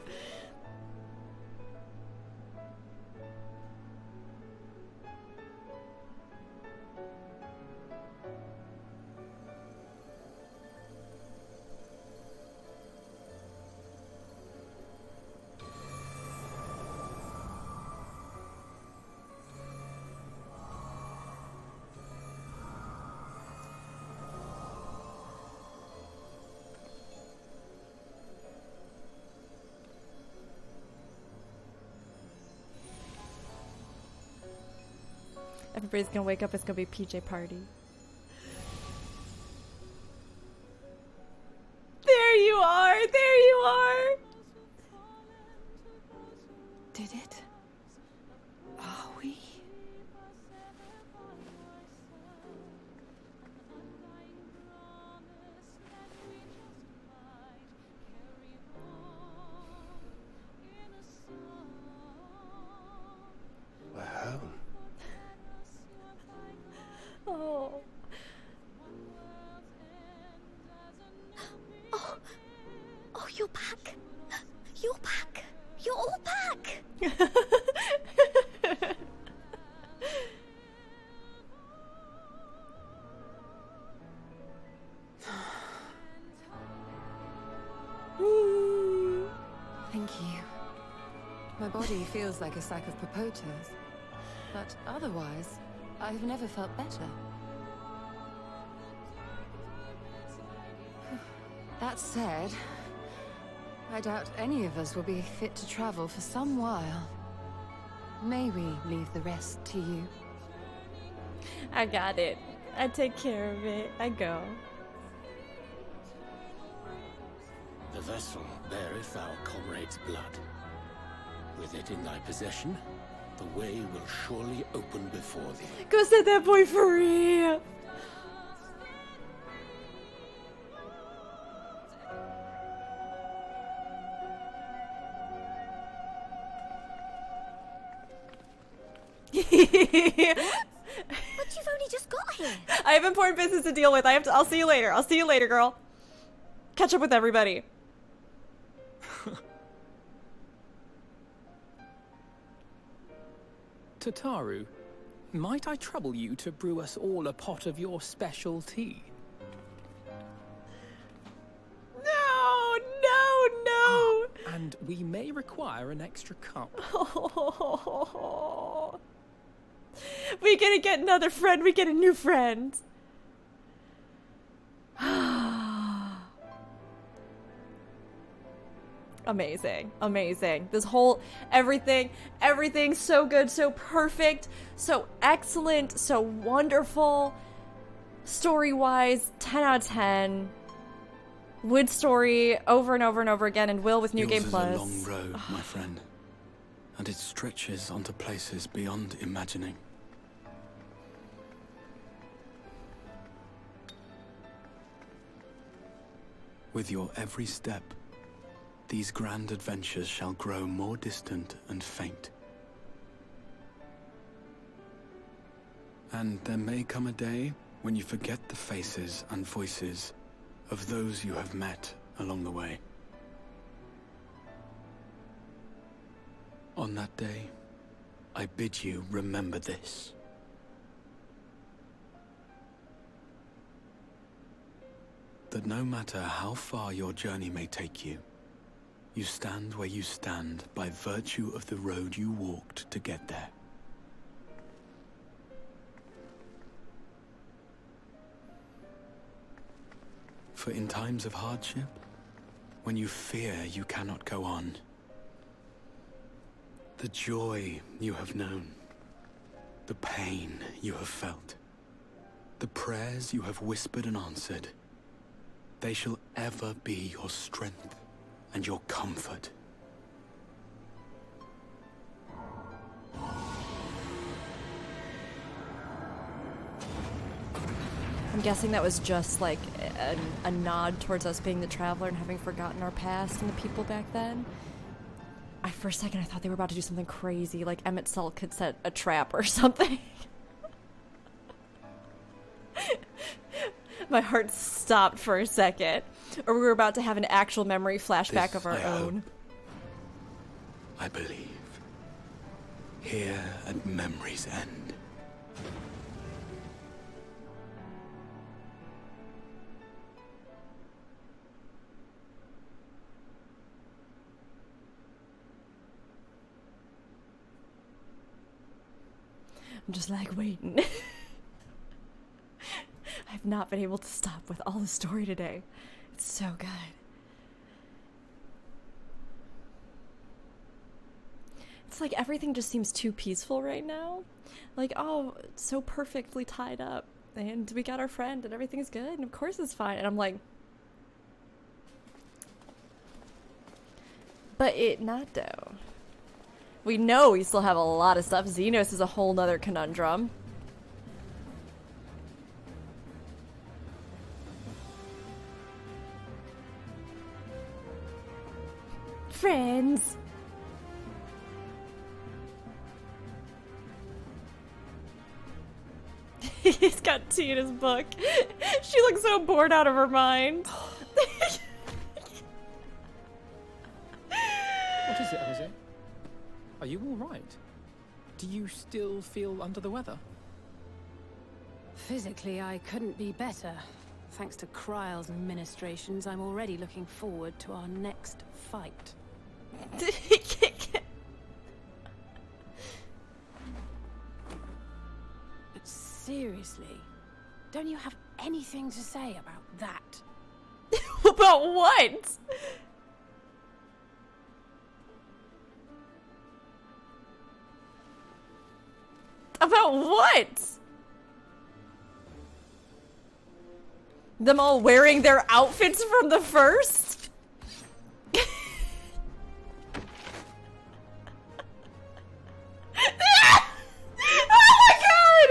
B: Everybody's gonna wake up, it's gonna be a PJ party. There you are! There you are!
J: Did it? Are we?
M: We're home.
B: Oh.
L: Oh, you're back. You're back. You're all back.
I: Thank you. My body feels like a sack of potatoes, but otherwise, I've never felt better. That said, I doubt any of us will be fit to travel for some while. May we leave the rest to you?
B: I got it. I take care of it. I go.
K: The vessel beareth our comrade's blood. With it in thy possession, the way will surely open before thee.
B: Go set that boy free!
L: But you've only just got here.
B: I have important business to deal with. I'll see you later. I'll see you later, girl. Catch up with everybody.
G: Tataru, might I trouble you to brew us all a pot of your special tea?
B: No, no, no.
G: And we may require an extra cup.
B: Oh. We gonna get another friend. We get a new friend. Amazing, amazing. This whole, everything so good, so perfect, so excellent, so wonderful. Story-wise, 10 out of 10. Wood story over and over and over again, and Will with New Game Plus.
C: Yours is a long road, my friend, and it stretches onto places beyond imagining. With your every step, these grand adventures shall grow more distant and faint. And there may come a day when you forget the faces and voices of those you have met along the way. On that day, I bid you remember this. That no matter how far your journey may take you, you stand where you stand by virtue of the road you walked to get there. For in times of hardship, when you fear you cannot go on, the joy you have known, the pain you have felt, the prayers you have whispered and answered, they shall ever be your strength and your comfort.
B: I'm guessing that was just like a nod towards us being the Traveler and having forgotten our past and the people back then. For a second I thought they were about to do something crazy, like Emmett Sell could set a trap or something. My heart stopped for a second. Or we were about to have an actual memory flashback of our own.
C: I believe. Here at memory's end.
B: I'm just like waiting. I've not been able to stop with all the story today. It's so good. It's like everything just seems too peaceful right now. Like, oh, it's so perfectly tied up. And we got our friend and everything's good. And of course it's fine. And I'm like... But it not though. We know we still have a lot of stuff. Xenos is a whole nother conundrum. Friends. He's got tea in his book. She looks so bored out of her mind.
G: What is it, Jose? Are you all right? Do you still feel under the weather?
J: Physically, I couldn't be better. Thanks to Kryle's ministrations, I'm already looking forward to our next fight. But seriously, don't you have anything to say about that?
B: About what? About what? Them all wearing their outfits from the first? Oh my god!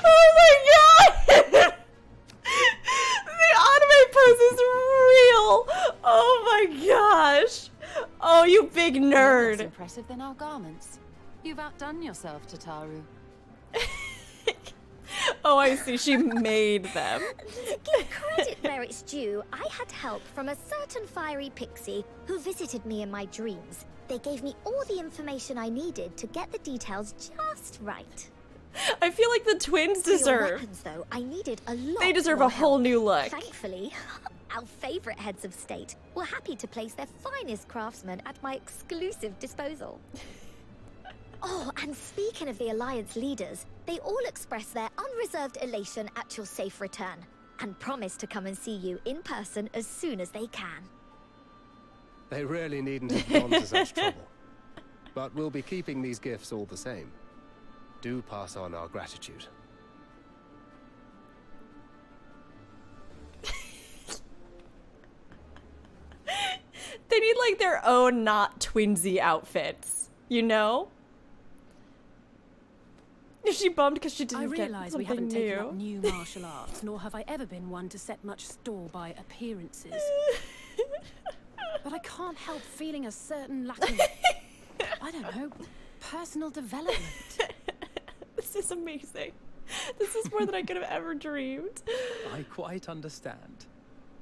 B: Oh my god! The anime pose is real! Oh my gosh! Oh, you big nerd!
I: That's impressive than our garments. You've outdone yourself, Tataru.
B: Oh, I see. She made them.
L: To give credit where it's due, I had help from a certain fiery pixie who visited me in my dreams. They gave me all the information I needed to get the details just right.
B: I feel like the twins
L: For your
B: deserve.
L: weapons, though, I needed a lot.
B: They deserve
L: more
B: a whole
L: help.
B: new look.
L: Thankfully, our favorite heads of state were happy to place their finest craftsmen at my exclusive disposal. Oh, and speaking of the Alliance leaders, they all express their unreserved elation at your safe return, and promise to come and see you in person as soon as they can.
M: They really needn't have gone to such trouble. But we'll be keeping these gifts all the same. Do pass on our gratitude.
B: They need like their own not twinsy outfits, you know? Is she bummed because she didn't get something new?
J: I realise we haven't taken up new martial arts, nor have I ever been one to set much store by appearances. But I can't help feeling a certain lack of, I don't know, personal development.
B: This is amazing. This is more than I could have ever dreamed.
G: I quite understand.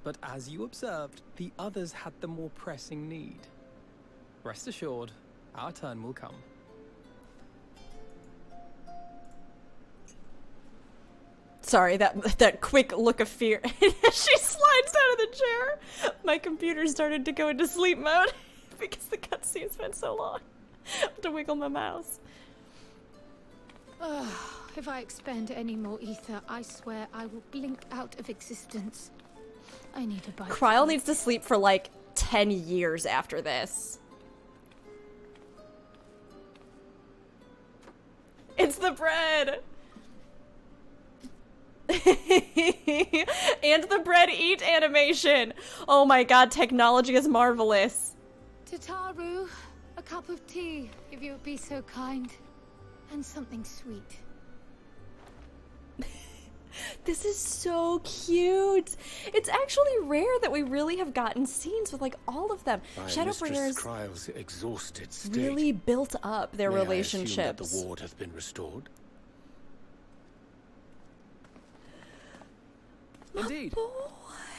G: But as you observed, the others had the more pressing need. Rest assured, our turn will come.
B: Sorry, that quick look of fear. She slides out of the chair. My computer started to go into sleep mode because the cutscene's been so long. I have to wiggle my mouse.
O: If I expend any more ether, I swear I will blink out of existence. I need a bite.
B: Kryl needs to sleep for like 10 years after this. It's the bread! And the bread eat animation! Oh my god, technology is marvelous.
O: Tataru, a cup of tea, if you would be so kind. And something sweet.
B: This is so cute. It's actually rare that we really have gotten scenes with like all of them. Shadowbringers
K: Kryl's exhausted state.
B: really built up their
K: May
B: relationships.
K: I assume that the ward hath been restored?
C: Indeed.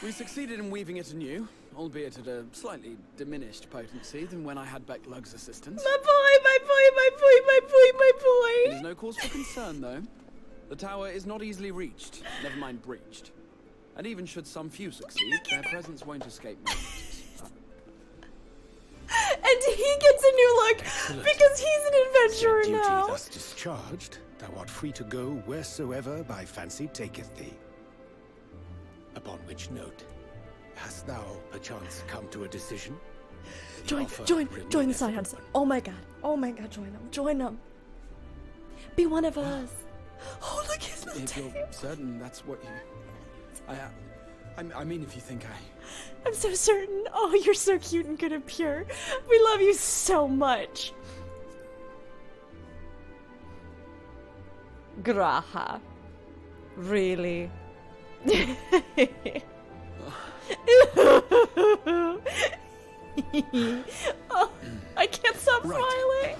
C: We succeeded in weaving it anew, albeit at a slightly diminished potency than when I had Becklug's assistance.
B: My boy, my boy, my boy, my boy, my boy.
C: It is no cause for concern, though. The tower is not easily reached, never mind breached. And even should some few succeed, their presence won't escape me.
B: And he gets a new look because he's an adventurer
K: Duty
B: now.
K: thus discharged, thou art free to go wheresoever thy fancy taketh thee. Upon which note, hast thou perchance come to a decision?
B: Join the Scions. Oh my god, join them. Be one of us. Oh, look, his little
C: If
B: tail.
C: you're certain that's what you... I mean, if you think
B: I'm so certain. Oh, you're so cute and good and pure. We love you so much. Graha. Really? Oh, I can't stop smiling.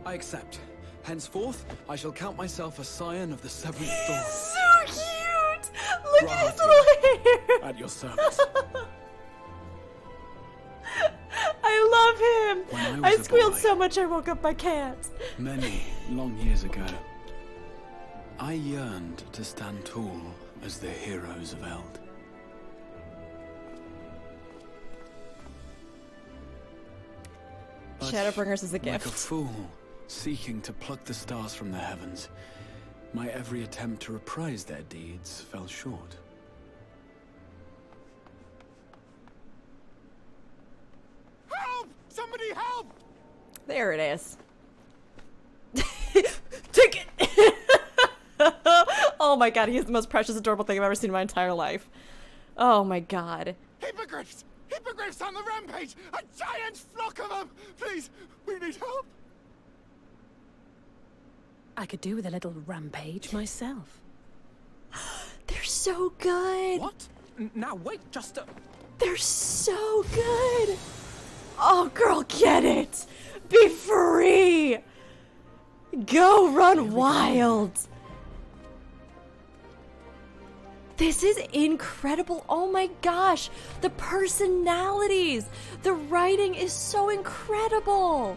C: I accept. Henceforth, I shall count myself a scion of the seventh dawn.
B: So cute! Look at his little hair!
C: At your service.
B: I love him!
C: When
B: I
C: was a
B: squealed
C: boy,
B: so much I woke up my cat.
C: many long years ago, I yearned to stand tall as the heroes of Eld. But
B: Shadowbringers is a
C: like
B: gift.
C: a fool, seeking to pluck the stars from the heavens, my every attempt to reprise their deeds fell short.
K: Help! Somebody help!
B: There it is. Take it! Oh my god, he is the most precious, adorable thing I've ever seen in my entire life. Oh my god.
K: Hippogriffs! Hippogriffs on the rampage! A giant flock of them! Please, we need help!
J: I could do with a little rampage myself.
B: They're so good!
G: What? Now wait, just a...
B: They're so good! Oh girl, get it! Be free! Go run wild! This is incredible. Oh my gosh. The personalities. The writing is so incredible.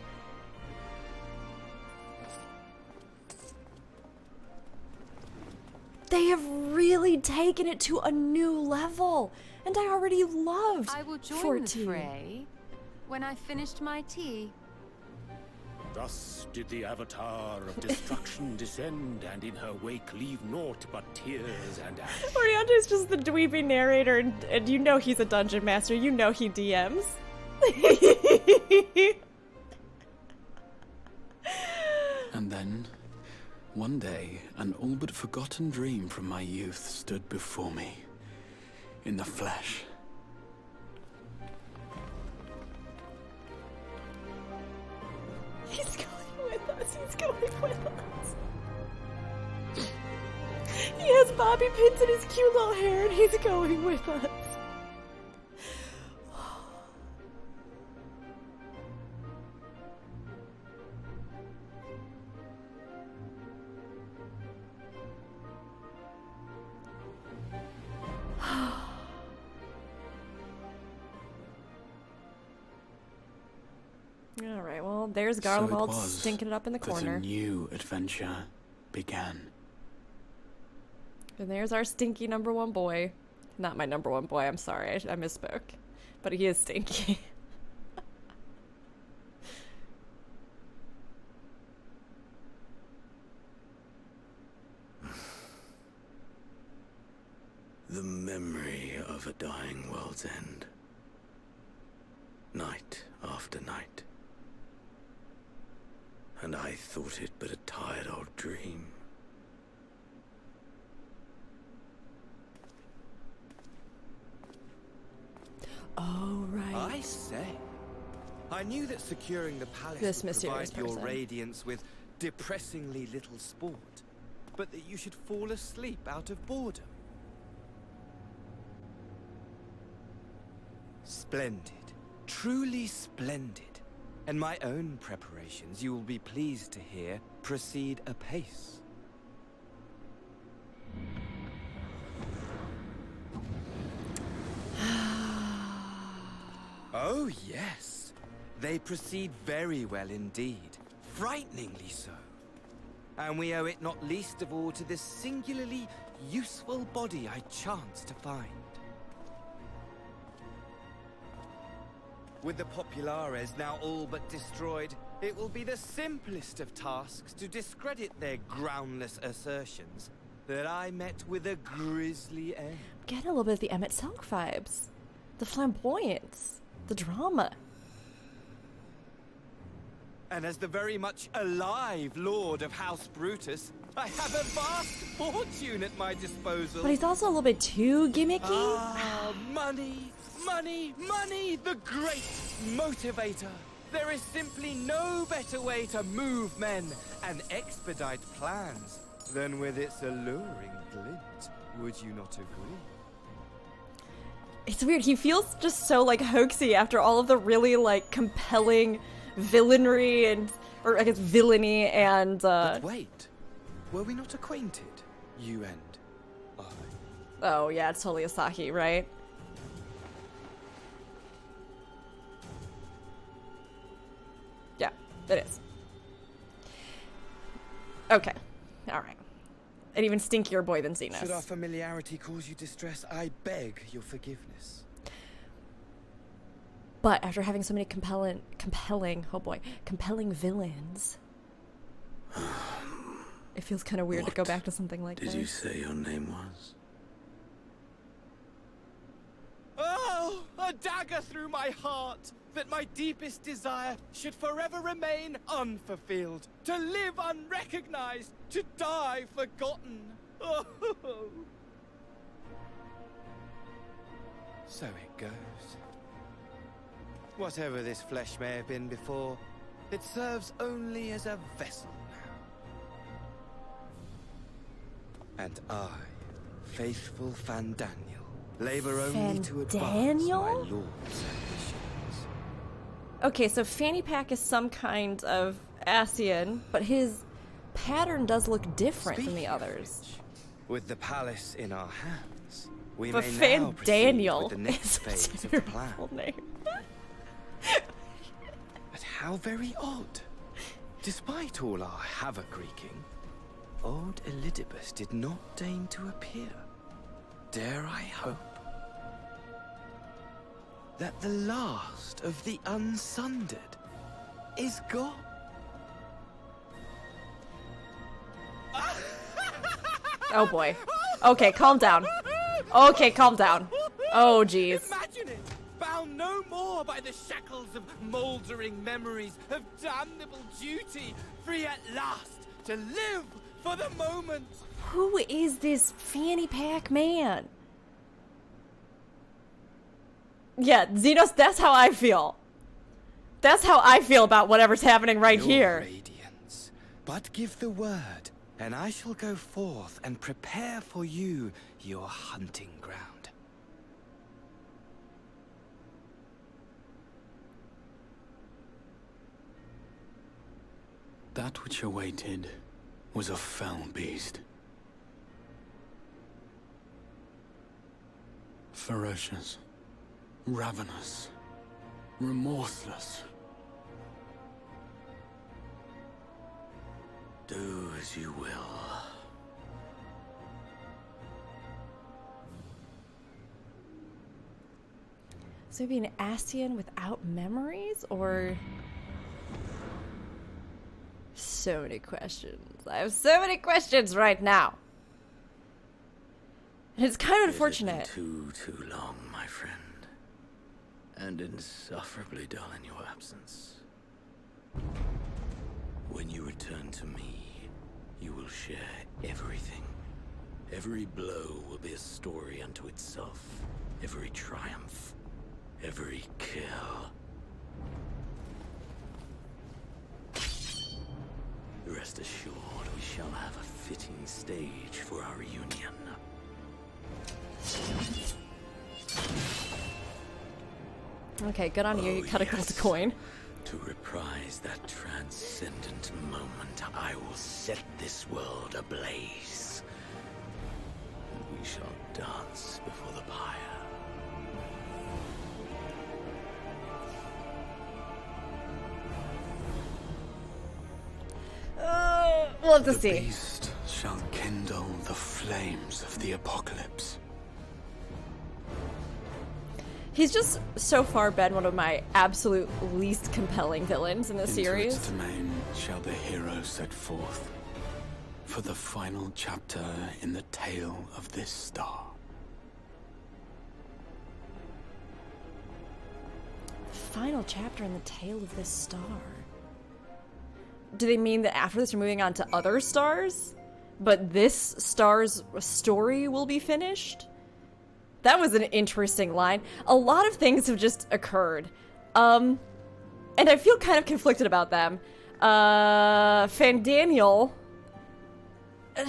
B: They have really taken it to a new level. And I already loved
I: I will join
B: 14.
I: the fray when I finished my tea.
K: Thus did the Avatar of Destruction descend, and in her wake leave naught but tears and ash.
B: Oriante's just the dweeby narrator, and you know he's a dungeon master. You know he DMs.
C: And then, one day, an all but forgotten dream from my youth stood before me, in the flesh.
B: He's going with us. He's going with us. He has bobby pins in his cute little hair, and he's going with us. Alright, well, there's Garlemald stinking it up in the corner.
C: A new adventure began.
B: And there's our stinky #1 boy. Not my #1 boy, I'm sorry, I misspoke. But he is stinky.
F: The memory of a dying world's end. Night after night. And I thought it but a tired old dream.
B: Oh, right.
P: I say. I knew that securing the palace
B: This
P: would
B: mysterious
P: provide your
B: person.
P: radiance with depressingly little sport, but that you should fall asleep out of boredom. Splendid. Truly splendid. And my own preparations, you will be pleased to hear, proceed apace. Oh, yes. They proceed very well indeed. Frighteningly so. And we owe it not least of all to this singularly useful body I chanced to find. With the Populares now all but destroyed, it will be the simplest of tasks to discredit their groundless assertions that I met with a grisly end.
B: Getting a little bit of the Emmett Selk vibes. The flamboyance. The drama.
P: And as the very much alive Lord of House Brutus, I have a vast fortune at my disposal.
B: But he's also a little bit too gimmicky.
P: Ah, money, money, money, the great motivator. There is simply no better way to move men and expedite plans than with its alluring glint. Would you not agree?
B: It's weird. He feels just so like hoaxy after all of the really like compelling villainy and, or I guess villainy and.
P: But wait, were we not acquainted? You and I.
B: Oh yeah, it's totally Asahi, right? Yeah, it is. Okay, all right. An even stinkier boy than Xenos.
P: Should our familiarity cause you distress, I beg your forgiveness.
B: But after having so many compelling villains, it feels kind of weird to go back to something like this.
F: Did you say your name was?
P: Oh, a dagger through my heart, that my deepest desire should forever remain unfulfilled, to live unrecognized, to die forgotten. Oh. So it goes. Whatever this flesh may have been before, it serves only as a vessel now. And I, faithful Fandaniel, labor only to advance my lord's ambitions.
B: Okay, so Fanny Pack is some kind of Ascian, but his pattern does look different than the others.
P: With the palace in our hands, we
B: but
P: may now proceed with the
B: Fandaniel
P: next phase of the plan.
B: Name.
P: But how very odd. Despite all our havoc wreaking, old Elidibus did not deign to appear. Dare I hope that the last of the unsundered is gone?
B: Oh boy. Okay, calm down. Okay, calm down. Oh jeez.
P: Imagine it! Bound no more by the shackles of mouldering memories of damnable duty, free at last to live for the moment.
B: Who is this fanny pack man? Yeah, Xenos, that's how I feel. That's how I feel about whatever's happening right here.
P: Radiance. But give the word, and I shall go forth and prepare for you your hunting ground.
C: That which awaited was a fell beast. Ferocious, ravenous, remorseless.
F: Do as you will.
B: So maybe an Ascian without memories, or... So many questions. I have so many questions right now. And it's kind of unfortunate.
F: Too long, my friend. And insufferably dull in your absence. When you return to me, you will share everything. Every blow will be a story unto itself. Every triumph. Every kill. Rest assured, we shall have a fitting stage for our reunion.
B: Okay, good on you. You cut a gold coin.
F: To reprise that transcendent moment, I will set this world ablaze. And we shall dance before the pyre.
B: We'll have to see.
C: The beast shall kindle the flames of the apocalypse.
B: He's just so far been one of my absolute least compelling villains in the series.
C: Into its domain shall the hero set forth for the final chapter in the tale of this star.
B: The final chapter in the tale of this star. Do they mean that after this we're moving on to other stars? But this star's story will be finished? That was an interesting line. A lot of things have just occurred. And I feel kind of conflicted about them. Fandaniel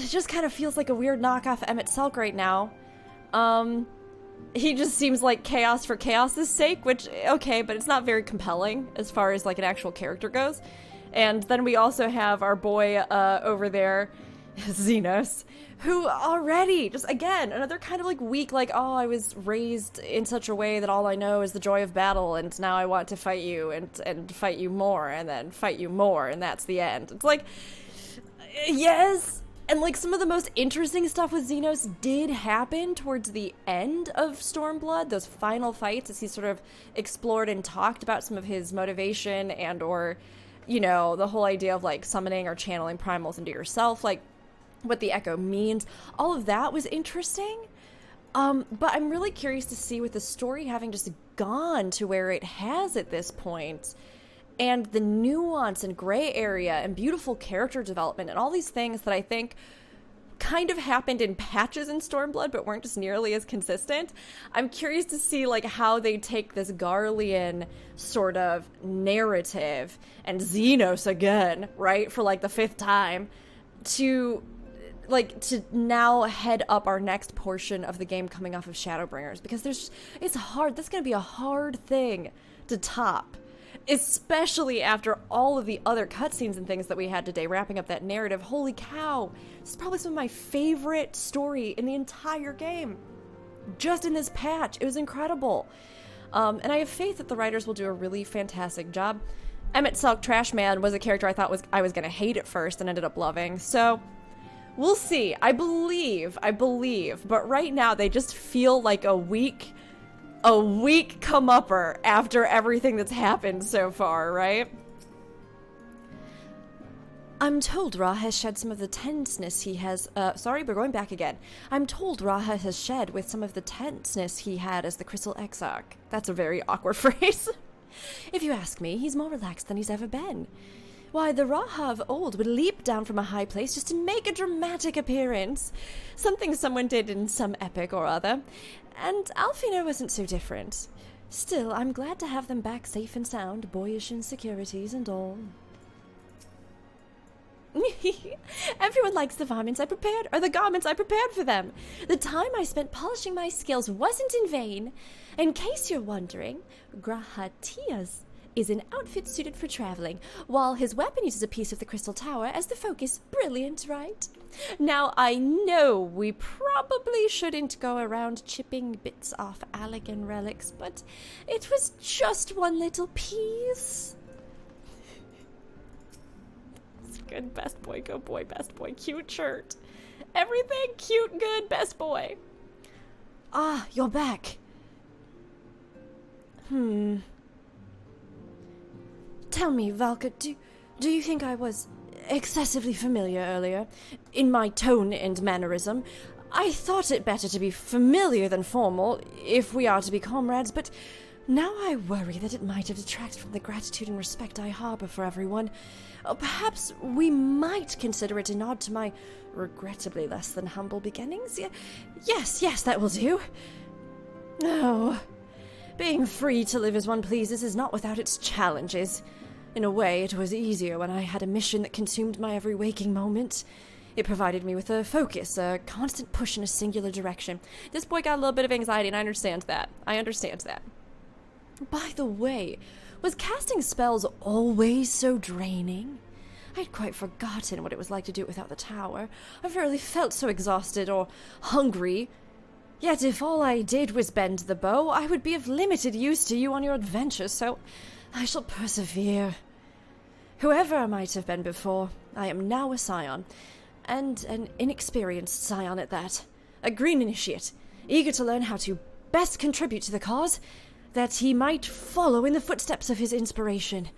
B: just kind of feels like a weird knockoff Emmett Selk right now. He just seems like chaos for chaos's sake, which, okay, but it's not very compelling as far as like an actual character goes. And then we also have our boy over there, Xenos, who already, just again, another kind of like weak, like, oh, I was raised in such a way that all I know is the joy of battle, and now I want to fight you, and fight you more, and then fight you more, and that's the end. It's like, yes, and like some of the most interesting stuff with Xenos did happen towards the end of Stormblood, those final fights, as he sort of explored and talked about some of his motivation and or, you know, the whole idea of like summoning or channeling primals into yourself, like what the echo means. All of that was interesting. But I'm really curious to see with the story having just gone to where it has at this point, and the nuance and gray area and beautiful character development and all these things that I think kind of happened in patches in Stormblood but weren't just nearly as consistent. I'm curious to see like how they take this Garlean sort of narrative and Xenos again, right, for like the 5th time, to now head up our next portion of the game coming off of Shadowbringers, because it's hard. That's going to be a hard thing to top, especially after all of the other cutscenes and things that we had today, wrapping up that narrative. Holy cow, this is probably some of my favorite story in the entire game, just in this patch. It was incredible. And I have faith that the writers will do a really fantastic job. Emmett Selk Trashman was a character I thought I was going to hate at first and ended up loving, so we'll see. I believe, but right now they just feel like a weak come-upper after everything that's happened so far, right?
D: I'm told Ra has shed some of the tenseness he has... sorry, we're going back again. I'm told Ra has shed with some of the tenseness he had as the Crystal Exarch. That's a very awkward phrase. If you ask me, he's more relaxed than he's ever been. Why, the Raha of old would leap down from a high place just to make a dramatic appearance. Something someone did in some epic or other. And Alfina wasn't so different. Still, I'm glad to have them back safe and sound, boyish insecurities and all. Everyone likes the garments I prepared for them. The time I spent polishing my skills wasn't in vain. In case you're wondering, Graha is an outfit suited for traveling, while his weapon uses a piece of the crystal tower as the focus. Brilliant, right? Now, I know we probably shouldn't go around chipping bits off Allagan relics, but it was just one little piece. Good, best boy, go boy, best boy, cute shirt. Everything cute, good, best boy. Ah, you're back. Tell me, Valka, do you think I was excessively familiar earlier? In my tone and mannerism, I thought it better to be familiar than formal, if we are to be comrades, but now I worry that it might have detracted from the gratitude and respect I harbor for everyone. Perhaps we might consider it a nod to my regrettably less than humble beginnings. Yes, that will do. Oh, being free to live as one pleases is not without its challenges. In a way, it was easier when I had a mission that consumed my every waking moment. It provided me with a focus, a constant push in a singular direction. This boy got a little bit of anxiety, and I understand that. By the way, was casting spells always so draining? I'd quite forgotten what it was like to do it without the tower. I rarely felt so exhausted or hungry. Yet if all I did was bend the bow, I would be of limited use to you on your adventures, so I shall persevere. Whoever I might have been before, I am now a Scion, and an inexperienced Scion at that. A green initiate, eager to learn how to best contribute to the cause, that he might follow in the footsteps of his inspiration.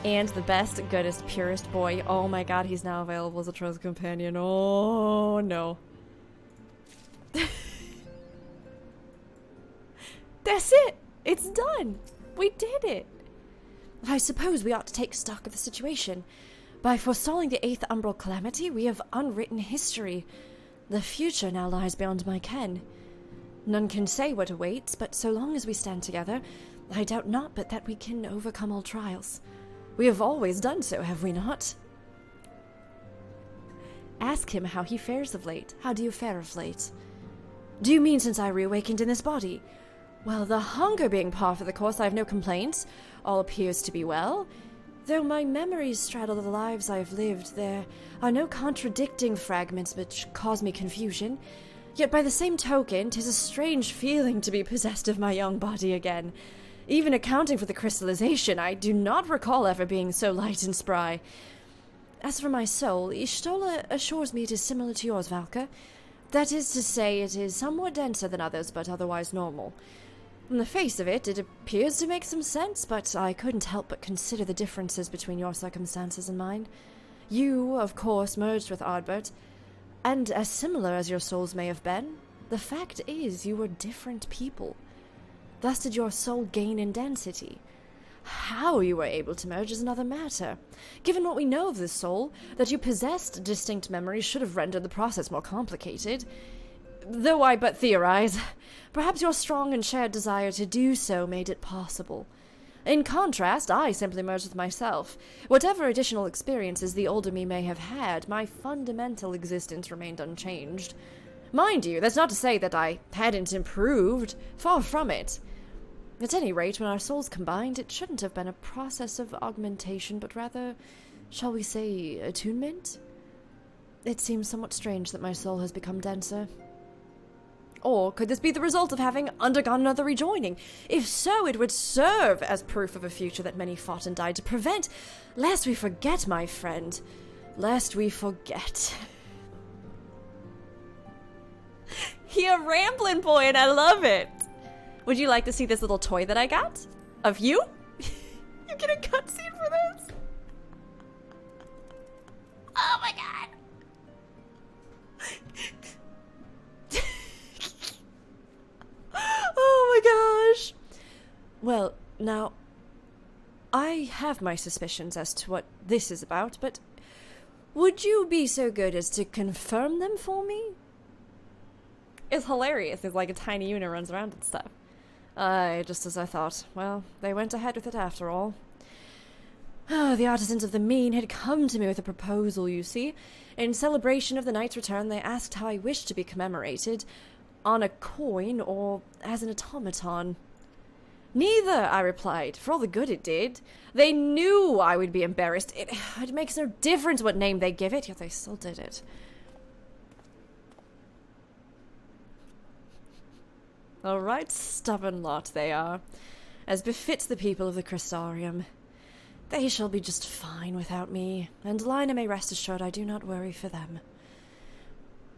D: And the best, goodest, purest boy. Oh my god, he's now available as a trust companion. Oh no. That's it! It's done! We did it! I suppose we ought to take stock of the situation. By forestalling the 8th Umbral Calamity, we have unwritten history. The future now lies beyond my ken. None can say what awaits, but so long as we stand together, I doubt not but that we can overcome all trials. We have always done so, have we not? Ask him how he fares of late. How do you fare of late? Do you mean since I reawakened in this body? Well, the hunger being par for the course, I have no complaints. All appears to be well. Though my memories straddle the lives I have lived, there are no contradicting fragments which cause me confusion. Yet by the same token, 'tis a strange feeling to be possessed of my young body again. Even accounting for the crystallization, I do not recall ever being so light and spry. As for my soul, Y'shtola assures me it is similar to yours, Valka. That is to say, it is somewhat denser than others, but otherwise normal. On the face of it, it appears to make some sense, but I couldn't help but consider the differences between your circumstances and mine. You, of course, merged with Ardbert, and as similar as your souls may have been, the fact is you were different people. Thus did your soul gain in density. How you were able to merge is another matter. Given what we know of this soul, that you possessed distinct memories should have rendered the process more complicated. Though I but theorize, perhaps your strong and shared desire to do so made it possible. In contrast, I simply merged with myself. Whatever additional experiences the older me may have had, my fundamental existence remained unchanged. Mind you, that's not to say that I hadn't improved. Far from it. At any rate, when our souls combined, it shouldn't have been a process of augmentation, but rather, shall we say, attunement? It seems somewhat strange that my soul has become denser. Or could this be the result of having undergone another rejoining? If so, it would serve as proof of a future that many fought and died to prevent. Lest we forget, my friend. Lest we forget. You're a rambling boy, and I love it. Would you like to see this little toy that I got? Of you? You get a have my suspicions as to what this is about, but would you be so good as to confirm them for me? It's hilarious. It's like a tiny unit runs around and stuff. Just as I thought. Well, they went ahead with it after all. The artisans of the mean had come to me with a proposal, you see. In celebration of the knight's return, they asked how I wished to be commemorated, on a coin or as an automaton. Neither, I replied, for all the good it did. They knew I would be embarrassed. It makes no difference what name they give it, yet they still did it. A right stubborn lot they are, as befits the people of the Crystarium. They shall be just fine without me, and Ryne may rest assured I do not worry for them.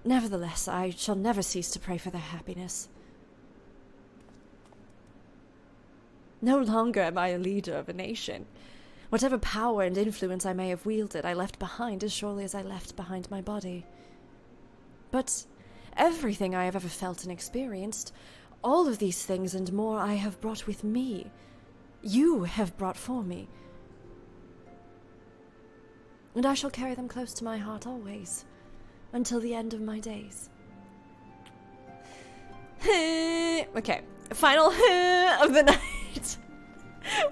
D: Nevertheless, I shall never cease to pray for their happiness. No longer am I a leader of a nation. Whatever power and influence I may have wielded, I left behind as surely as I left behind my body. But everything I have ever felt and experienced, all of these things and more I have brought with me. You have brought for me. And I shall carry them close to my heart always, until the end of my days. Okay, final of the night.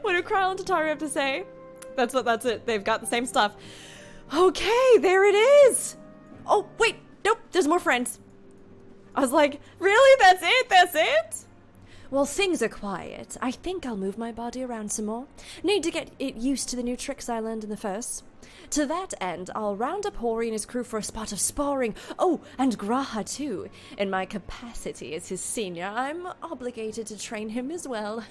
D: What do Kryle and Tataru have to say? That's it. They've got the same stuff. Okay, there it is. Oh, wait, nope, there's more friends. I was like, really? That's it? That's it? While things are quiet, I think I'll move my body around some more. Need to get it used to the new tricks I learned in the first. To that end, I'll round up Hori and his crew for a spot of sparring. Oh, and Graha too. In my capacity as his senior, I'm obligated to train him as well.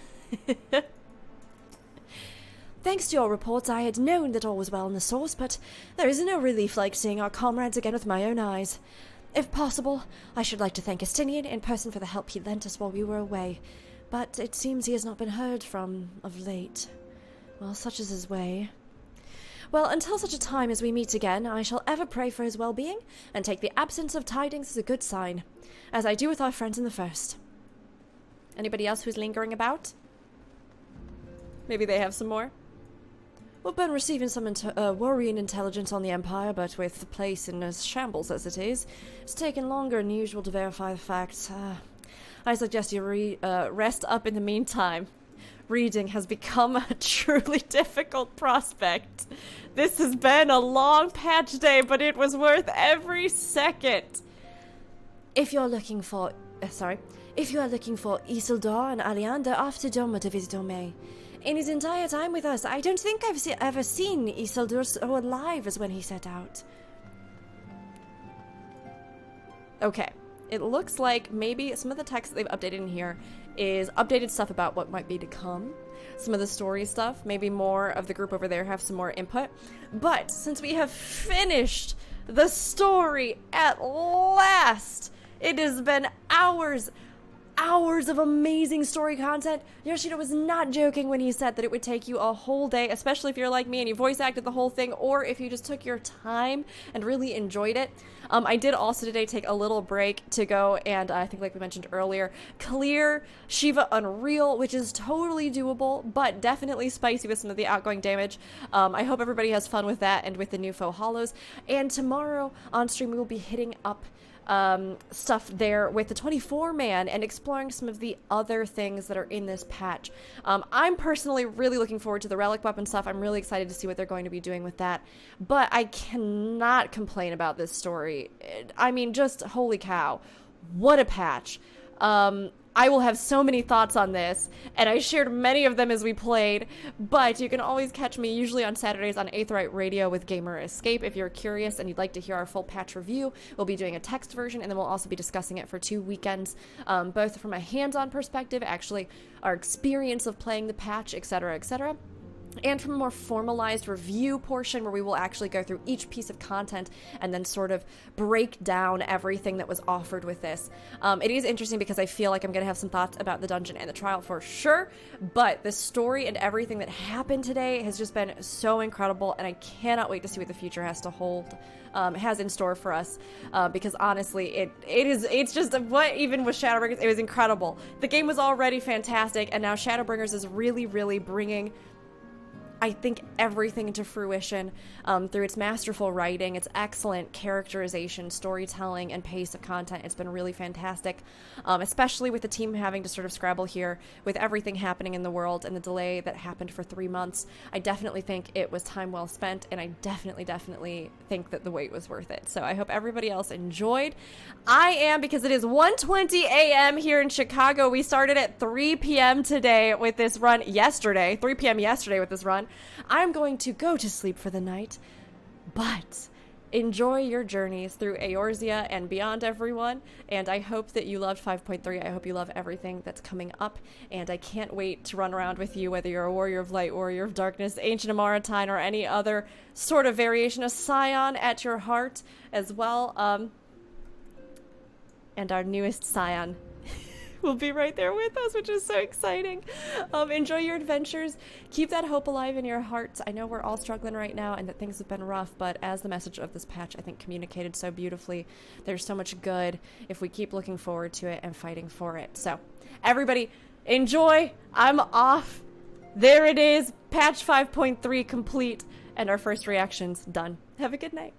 D: Thanks to your reports, I had known that all was well in the source, but there is no relief like seeing our comrades again with my own eyes. If possible, I should like to thank Estinian in person for the help he lent us while we were away, but it seems he has not been heard from of late. Well, such is his way. Well, until such a time as we meet again, I shall ever pray for his well-being, and take the absence of tidings as a good sign, as I do with our friends in the first. Anybody else who's lingering about? Maybe they have some more? We've been receiving some worrying intelligence on the Empire, but with the place in as shambles as it is, it's taken longer than usual to verify the facts. I suggest you rest up in the meantime. Reading has become a truly difficult prospect. This has been a long patch day, but it was worth every second. If you are looking for Isildur and Alian, they're off to Doma to visit Omei. In his entire time with us, I don't think I've ever seen Isildur so alive as when he set out. Okay, it looks like maybe some of the text that they've updated in here is updated stuff about what might be to come. Some of the story stuff, maybe more of the group over there have some more input. But since we have finished the story at last, it has been hours of amazing story content. Yoshida was not joking when he said that it would take you a whole day, especially if you're like me and you voice acted the whole thing, or if you just took your time and really enjoyed it. I did also today take a little break to go and I think, like we mentioned earlier, clear Shiva Unreal, which is totally doable, but definitely spicy with some of the outgoing damage. I hope everybody has fun with that and with the new faux hollows. And tomorrow on stream we will be hitting up stuff there with the 24-man and exploring some of the other things that are in this patch. I'm personally really looking forward to the relic weapon stuff. I'm really excited to see what they're going to be doing with that, but I cannot complain about this story. I mean, just holy cow, what a patch. I will have so many thoughts on this, and I shared many of them as we played, but you can always catch me usually on Saturdays on Aetheryte Radio with Gamer Escape. If you're curious and you'd like to hear our full patch review, we'll be doing a text version, and then we'll also be discussing it for 2 weekends, both from a hands-on perspective, actually our experience of playing the patch, etc., etc., and from a more formalized review portion where we will actually go through each piece of content and then sort of break down everything that was offered with this. It is interesting because I feel like I'm going to have some thoughts about the dungeon and the trial for sure, but the story and everything that happened today has just been so incredible, and I cannot wait to see what the future has to hold, has in store for us, because honestly, it's just what, even with Shadowbringers, it was incredible. The game was already fantastic, and now Shadowbringers is really, really bringing
B: I think, everything into fruition through its masterful writing, its excellent characterization, storytelling, and pace of content. It's been really fantastic, especially with the team having to sort of scrabble here with everything happening in the world and the delay that happened for 3 months. I definitely think it was time well spent, and I definitely think that the wait was worth it. So I hope everybody else enjoyed. I am, because it is 1:20 a.m. here in Chicago. We started at 3 p.m. today with this run yesterday, 3 p.m. yesterday with this run. I'm going to go to sleep for the night, but enjoy your journeys through Eorzea and beyond, everyone, and I hope that you loved 5.3. I hope you love everything that's coming up, and I can't wait to run around with you, whether you're a Warrior of Light, Warrior of Darkness, Ancient Amh Araeng, or any other sort of variation of Scion at your heart as well. And our newest Scion will be right there with us, which is so exciting. Enjoy your adventures. Keep that hope alive in your hearts. I know we're all struggling right now and that things have been rough, but as the message of this patch, I think, communicated so beautifully, there's so much good if we keep looking forward to it and fighting for it. So, everybody, enjoy. I'm off. There it is. Patch 5.3 complete, and our first reactions done. Have a good night.